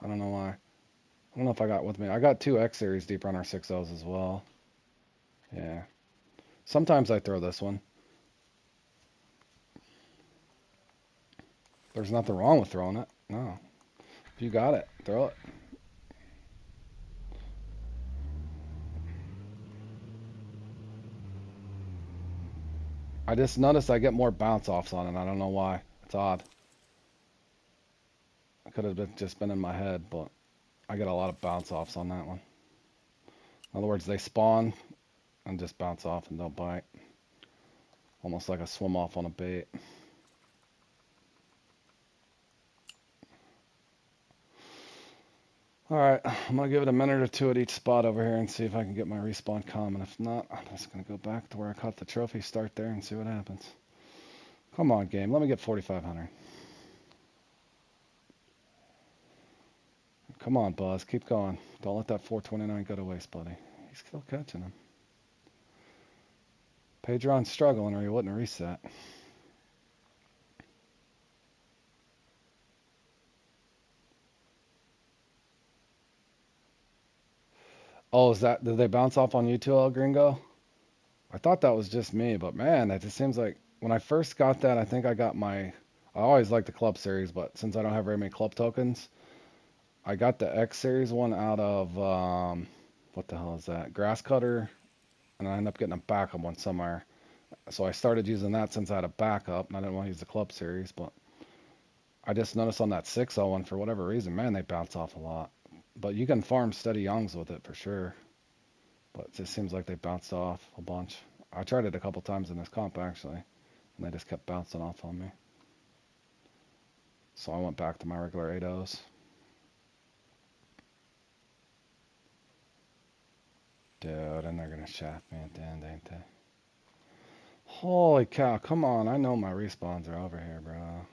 Speaker 1: I don't know why. I don't know if I got with me. I got 2 X Series Deep Runner 6.0s as well. Yeah. Sometimes I throw this one. There's nothing wrong with throwing it. No. If you got it, throw it. I just noticed I get more bounce offs on it. I don't know why. It's odd. It could have just been in my head, but I get a lot of bounce offs on that one. In other words, they spawn and just bounce off and don't bite. Almost like a swim off on a bait. Alright, I'm going to give it a minute or 2 at each spot over here and see if I can get my respawn common. If not, I'm just going to go back to where I caught the trophy, start there, and see what happens. Come on, game. Let me get 4,500. Come on, Buzz. Keep going. Don't let that 429 go to waste, buddy. He's still catching him. Pedron's struggling or he wouldn't reset. Oh, did they bounce off on you too, El Gringo? I thought that was just me, but man, it just seems like when I first got that, I think I always liked the club series, but since I don't have very many club tokens, I got the X series one out of what the hell is that? Grass cutter, and I ended up getting a backup one somewhere. So I started using that since I had a backup, and I didn't want to use the club series, but I just noticed on that 6.0 one for whatever reason, man, they bounce off a lot. But you can farm steady youngs with it for sure. But it just seems like they bounced off a bunch. I tried it a couple times in this comp actually, and they just kept bouncing off on me. So I went back to my regular 8.0s. Dude, and they're gonna shaft me at the end, ain't they? Holy cow, come on, I know my respawns are over here, bro.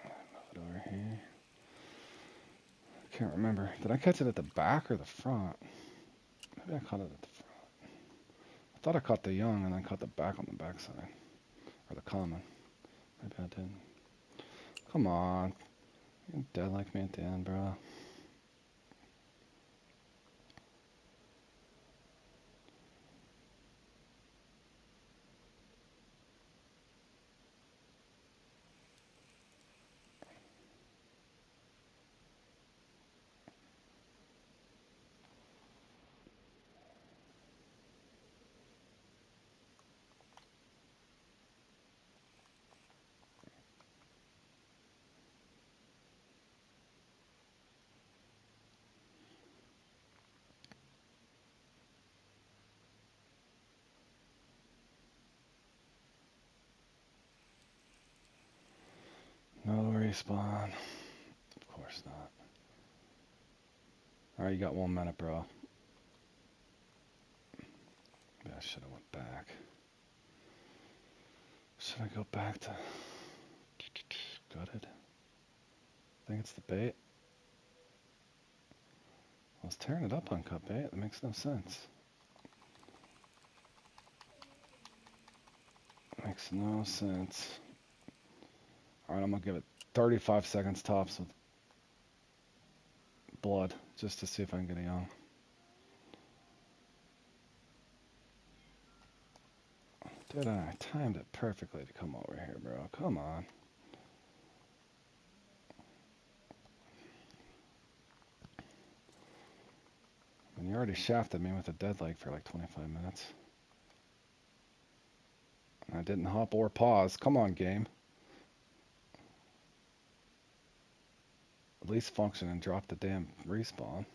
Speaker 1: Move it over here. I can't remember. Did I catch it at the back or the front? Maybe I caught it at the front. I thought I caught the young and then caught the back on the backside. Or the common. Maybe I didn't. Come on. You're dead like me at the end, bro. No respawn. Of course not. Alright, you got 1 minute, bro. Maybe I should have went back. Should I go back to... Gutted? I think it's the bait. I was tearing it up on cut bait. That makes no sense. Makes no sense. Alright, I'm gonna give it 35 seconds tops with blood, just to see if I can get a young. Did I? Timed it perfectly to come over here, bro. Come on. And you already shafted me with a dead leg for like 25 minutes. And I didn't hop or pause. Come on, game. At least function and drop the damn respawn.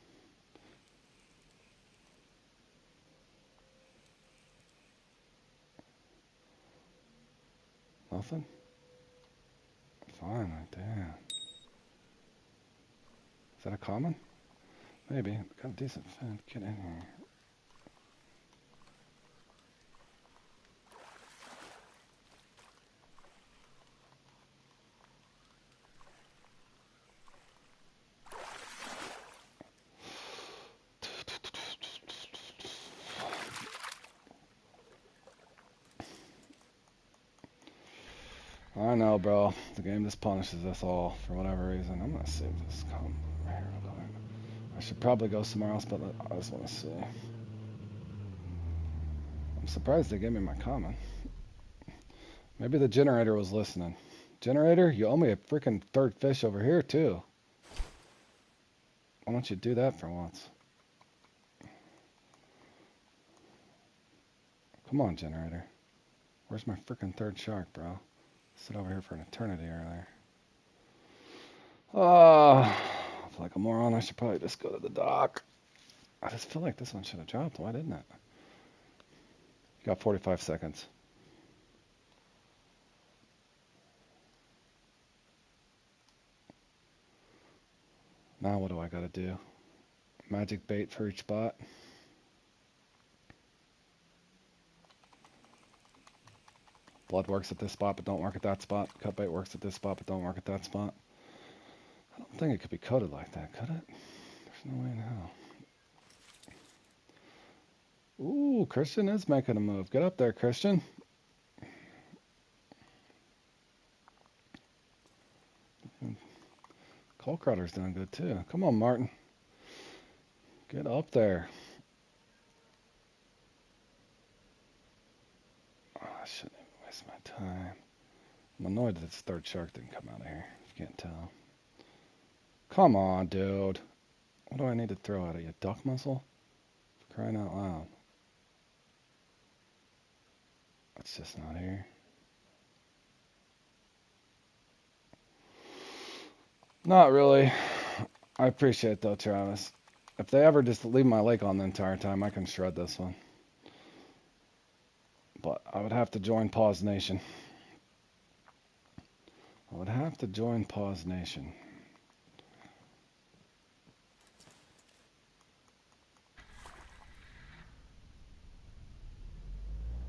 Speaker 1: Nothing? Finally, damn. Is that a common? Maybe. Got a decent fin. Get in here. I know, bro. The game just punishes us all for whatever reason. I'm gonna save this comp right here real quick. I should probably go somewhere else, but I just want to see. I'm surprised they gave me my common. Maybe the generator was listening. Generator, you owe me a freaking third fish over here, too. Why don't you do that for once? Come on, generator. Where's my freaking third shark, bro? Sit over here for an eternity earlier. I feel like a moron. I should probably just go to the dock. I just feel like this one should have dropped. Why didn't it? You got 45 seconds. Now what do I gotta do? Magic bait for each spot. Blood works at this spot, but don't work at that spot. Cut bait works at this spot, but don't work at that spot. I don't think it could be coded like that, could it? There's no way in hell. Ooh, Christian is making a move. Get up there, Christian. Cole Crowder's doing good too. Come on, Martin. Get up there. Oh, I shouldn't even waste my time. I'm annoyed that this third shark didn't come out of here. If you can't tell. Come on, dude. What do I need to throw at you? Duck muscle? For crying out loud. It's just not here. Not really. I appreciate it though, Travis. If they ever just leave my lake on the entire time, I can shred this one. But I would have to join Pause Nation. I would have to join Pause Nation.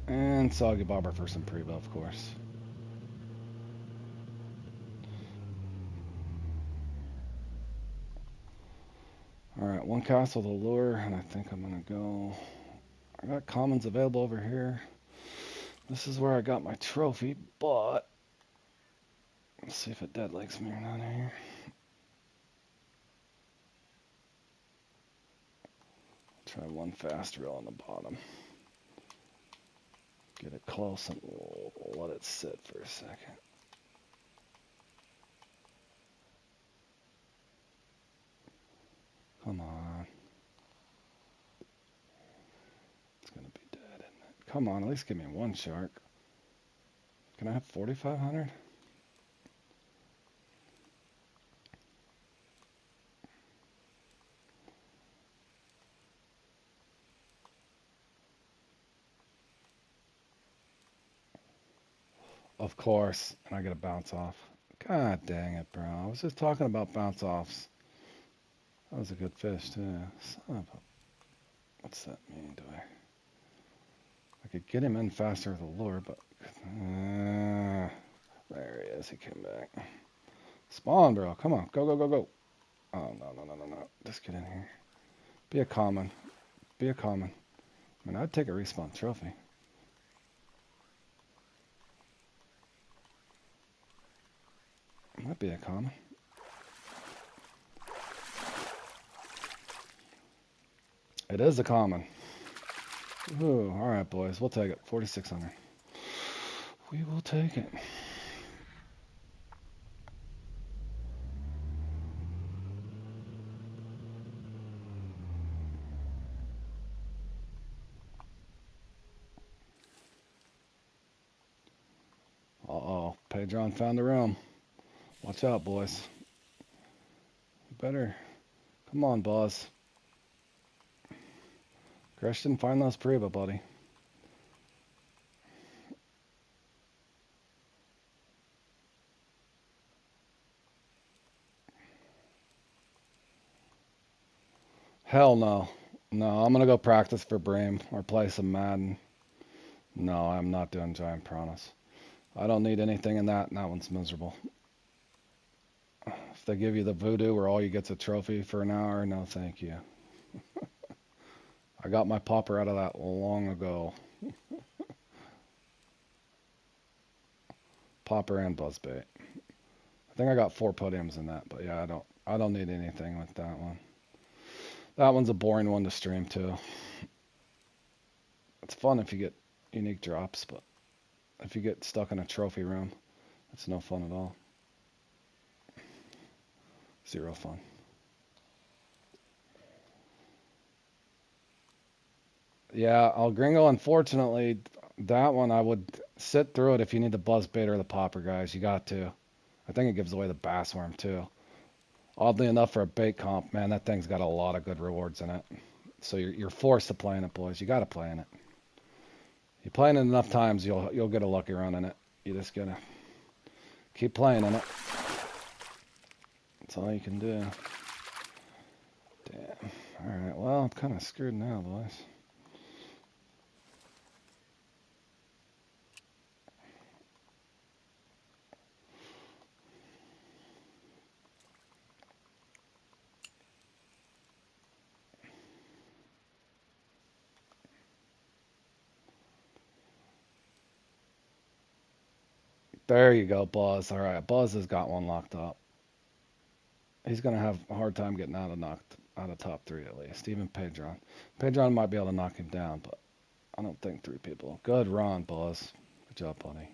Speaker 1: And Soggy Bobber for some pre-buff, of course. Alright, one castle to lure, and I think I'm going to go... I got commons available over here. This is where I got my trophy, but... Let's see if it dead legs me or not here. Try one fast reel on the bottom. Get it close and we'll let it sit for a second. Come on. It's going to be dead, isn't it? Come on, at least give me one shark. Can I have 4,500? Of course. And I get a bounce off. God dang it, bro. I was just talking about bounce offs. That was a good fish, too. Son of a... What's that mean? I could get him in faster with a lure, but... there he is. He came back. Spawn, bro. Come on. Go, go, go, go. Oh, no. Just get in here. Be a common. Be a common. I mean, I'd take a respawn trophy. Might be a common. It is a common. Ooh, all right, boys. We'll take it. 4,600. We will take it. Uh-oh. Pedron found the room. Watch out, boys. Better. Come on, boss. Christian, find those Priva, buddy. Hell no. No, I'm going to go practice for Bream or play some Madden. No, I'm not doing giant piranhas. I don't need anything in that, and that one's miserable. If they give you the voodoo where all you get's a trophy for an hour, no thank you. I got my popper out of that long ago. Popper and buzzbait. I think I got 4 podiums in that, but yeah, I don't need anything with that one. That one's a boring one to stream too. It's fun if you get unique drops, but if you get stuck in a trophy room, it's no fun at all. 0 fun. Yeah, El Gringo, unfortunately, that one I would sit through it if you need the buzzbait or the popper, guys. You got to. I think it gives away the bass worm too. Oddly enough, for a bait comp, man, that thing's got a lot of good rewards in it. So you're forced to play in it, boys. You got to play in it. You play in it enough times, you'll get a lucky run in it. You just gotta keep playing in it. That's all you can do. Damn. All right. Well, I'm kind of screwed now, boys. There you go, Buzz. All right, Buzz has got one locked up. He's gonna have a hard time getting out of top 3 at least. Even Pedron. Pedron might be able to knock him down, but I don't think 3 people. Good run, Buzz. Good job, buddy.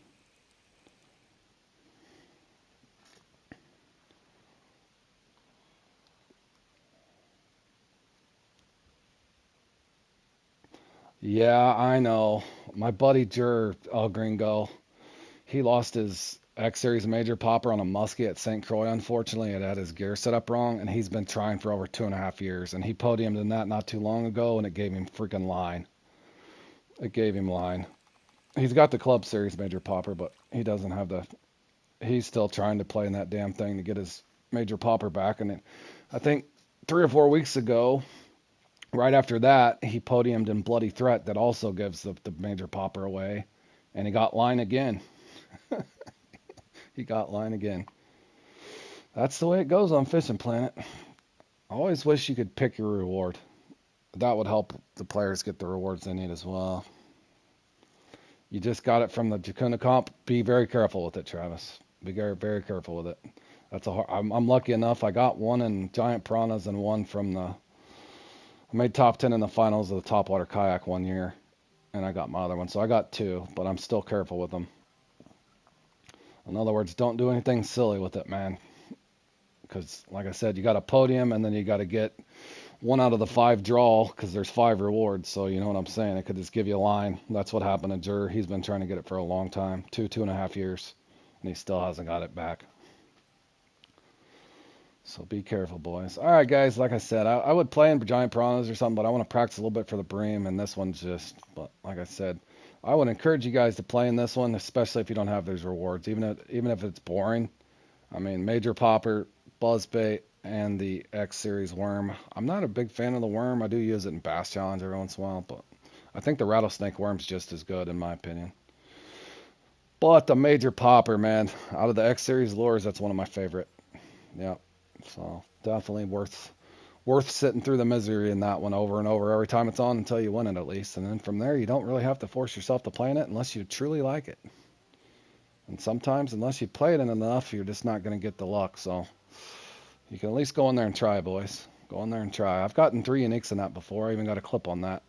Speaker 1: Yeah, I know. My buddy Jur, El Gringo, he lost his X Series major popper on a muskie at St. Croix. Unfortunately, it had his gear set up wrong, and he's been trying for over 2.5 years. And he podiumed in that not too long ago, and it gave him freaking line. It gave him line. He's got the Club Series major popper, but he doesn't have the. He's still trying to play in that damn thing to get his major popper back. And I think 3 or 4 weeks ago, right after that, he podiumed in Bloody Threat, that also gives the major popper away, and he got line again. He got line again. That's the way it goes on Fishing Planet. I always wish you could pick your reward. That would help the players get the rewards they need as well. You just got it from the Jacuna comp. Be very careful with it, Travis. Be very, very careful with it. That's a hard, I'm lucky enough. I got one in Giant Piranhas and one from the. I made top 10 in the finals of the Topwater Kayak one year, and I got my other one. So I got two, but I'm still careful with them. In other words, don't do anything silly with it, man. Because, like I said, you got a podium, and then you got to get one out of the five draw because there's five rewards. So you know what I'm saying. It could just give you a line. That's what happened to Jur. He's been trying to get it for a long time, 2.5 years, and he still hasn't got it back. So be careful, boys. All right, guys. Like I said, I would play in Giant Piranhas or something, but I want to practice a little bit for the Bream, and this one's just. But like I said, I would encourage you guys to play in this one, especially if you don't have these rewards, even if it's boring. I mean, Major Popper, Buzzbait, and the X Series Worm. I'm not a big fan of the Worm. I do use it in Bass Challenge every once in a while, but I think the Rattlesnake Worm's just as good in my opinion. But the Major Popper, man, out of the X Series lures, that's one of my favorite. Yeah, so definitely worth sitting through the misery in that one over and over every time it's on until you win it at least, and then from there you don't really have to force yourself to play in it unless you truly like it. And sometimes, unless you play it enough, you're just not going to get the luck. So you can at least go in there and try, boys. Go in there and try. I've gotten 3 uniques in that before. I even got a clip on that.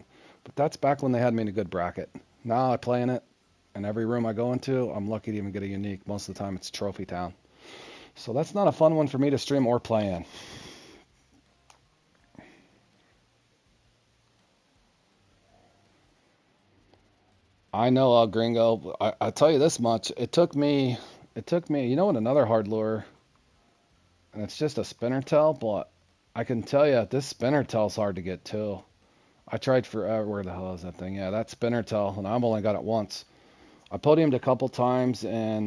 Speaker 1: But that's back when they had me in a good bracket. Now I play in it, and every room I go into, I'm lucky to even get a unique. Most of the time, it's Trophy Town. So that's not a fun one for me to stream or play in. I know, Gringo. I tell you this much. It took me. You know what? Another hard lure, and it's just a spinner tail, but I can tell you this spinner tail's hard to get too. I tried for where the hell is that thing? Yeah, that spinner tail, and I've only got it once. I podiumed a couple times in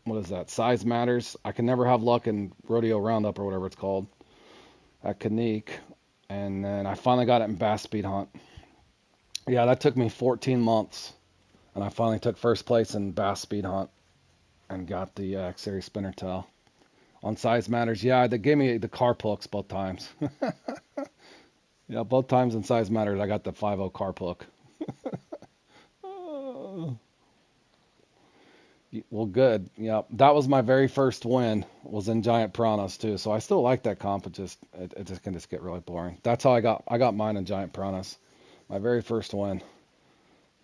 Speaker 1: what is that? Size Matters. I can never have luck in Rodeo Roundup or whatever it's called at Kanique, and then I finally got it in Bass Speed Hunt. Yeah, that took me 14 months, and I finally took first place in Bass Speed Hunt and got the X Series spinner tail on Size Matters. Yeah, they gave me the carp hooks both times. Yeah, both times in Size Matters, I got the 5.0 carp hook. Well, good. Yeah, that was my very first win. Was in Giant Piranhas too. So I still like that comp. It just can just get really boring. That's how I got mine in Giant Piranhas. My very first win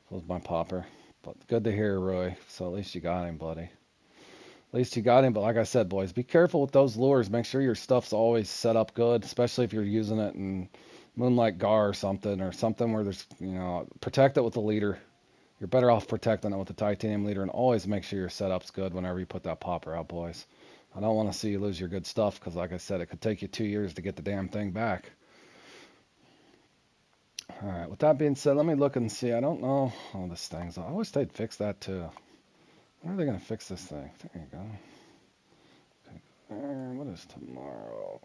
Speaker 1: was my popper. But good to hear, Roy. So at least you got him, buddy. At least you got him. But like I said, boys, be careful with those lures. Make sure your stuff's always set up good, especially if you're using it in Moonlight Gar or something where there's, protect it with the leader. You're better off protecting it with the titanium leader, and always make sure your setup's good whenever you put that popper out, boys. I don't want to see you lose your good stuff because, like I said, it could take you 2 years to get the damn thing back. All right, with that being said, let me look and see. I don't know. Oh, this thing's. I wish they'd fix that too. When are they going to fix this thing? There you go. Okay. What is tomorrow?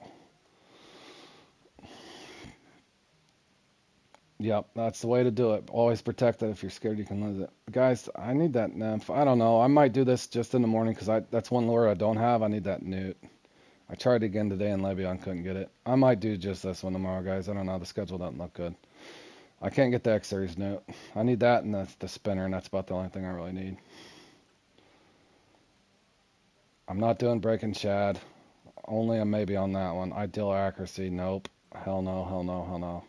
Speaker 1: Yep, that's the way to do it. Always protect it if you're scared you can lose it. Guys, I need that nymph. I don't know. I might do this just in the morning because that's one lure I don't have. I need that newt. I tried again today in Lebanon, couldn't get it. I might do just this one tomorrow, guys. I don't know. The schedule doesn't look good. I can't get the X Series newt. I need that and the spinner, and that's about the only thing I really need. I'm not doing breaking shad. Only a maybe on that one. Ideal accuracy, nope. Hell no, hell no, hell no.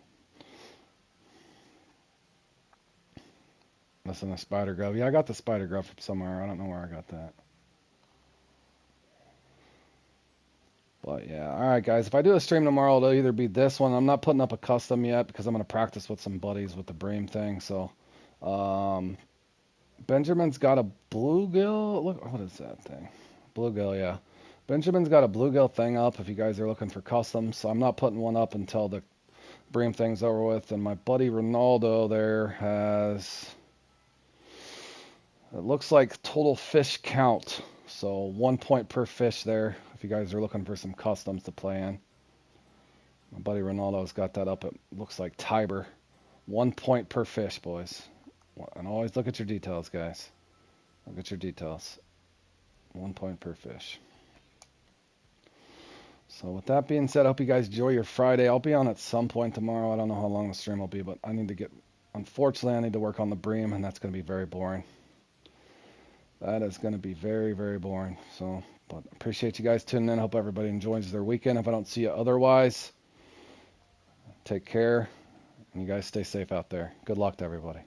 Speaker 1: Listen to Spider Grub. Yeah, I got the Spider Grub from somewhere. I don't know where I got that. But yeah, all right, guys. If I do a stream tomorrow, it'll either be this one. I'm not putting up a custom yet because I'm gonna practice with some buddies with the Bream thing. So, um, Benjamin's got a bluegill. Look, what is that thing? Bluegill, yeah. Benjamin's got a bluegill thing up. If you guys are looking for customs, so I'm not putting one up until the Bream thing's over with. And my buddy Ronaldo there has. It looks like total fish count. So 1 point per fish there. If you guys are looking for some customs to play in. My buddy Ronaldo's got that up. It looks like Tiber. 1 point per fish, boys. And always look at your details, guys. Look at your details. 1 point per fish. So with that being said, I hope you guys enjoy your Friday. I'll be on at some point tomorrow. I don't know how long the stream will be, but unfortunately, I need to work on the Bream, and that's going to be very boring. That is going to be very, very boring. So, but appreciate you guys tuning in. Hope everybody enjoys their weekend. If I don't see you otherwise, take care, and you guys stay safe out there. Good luck to everybody.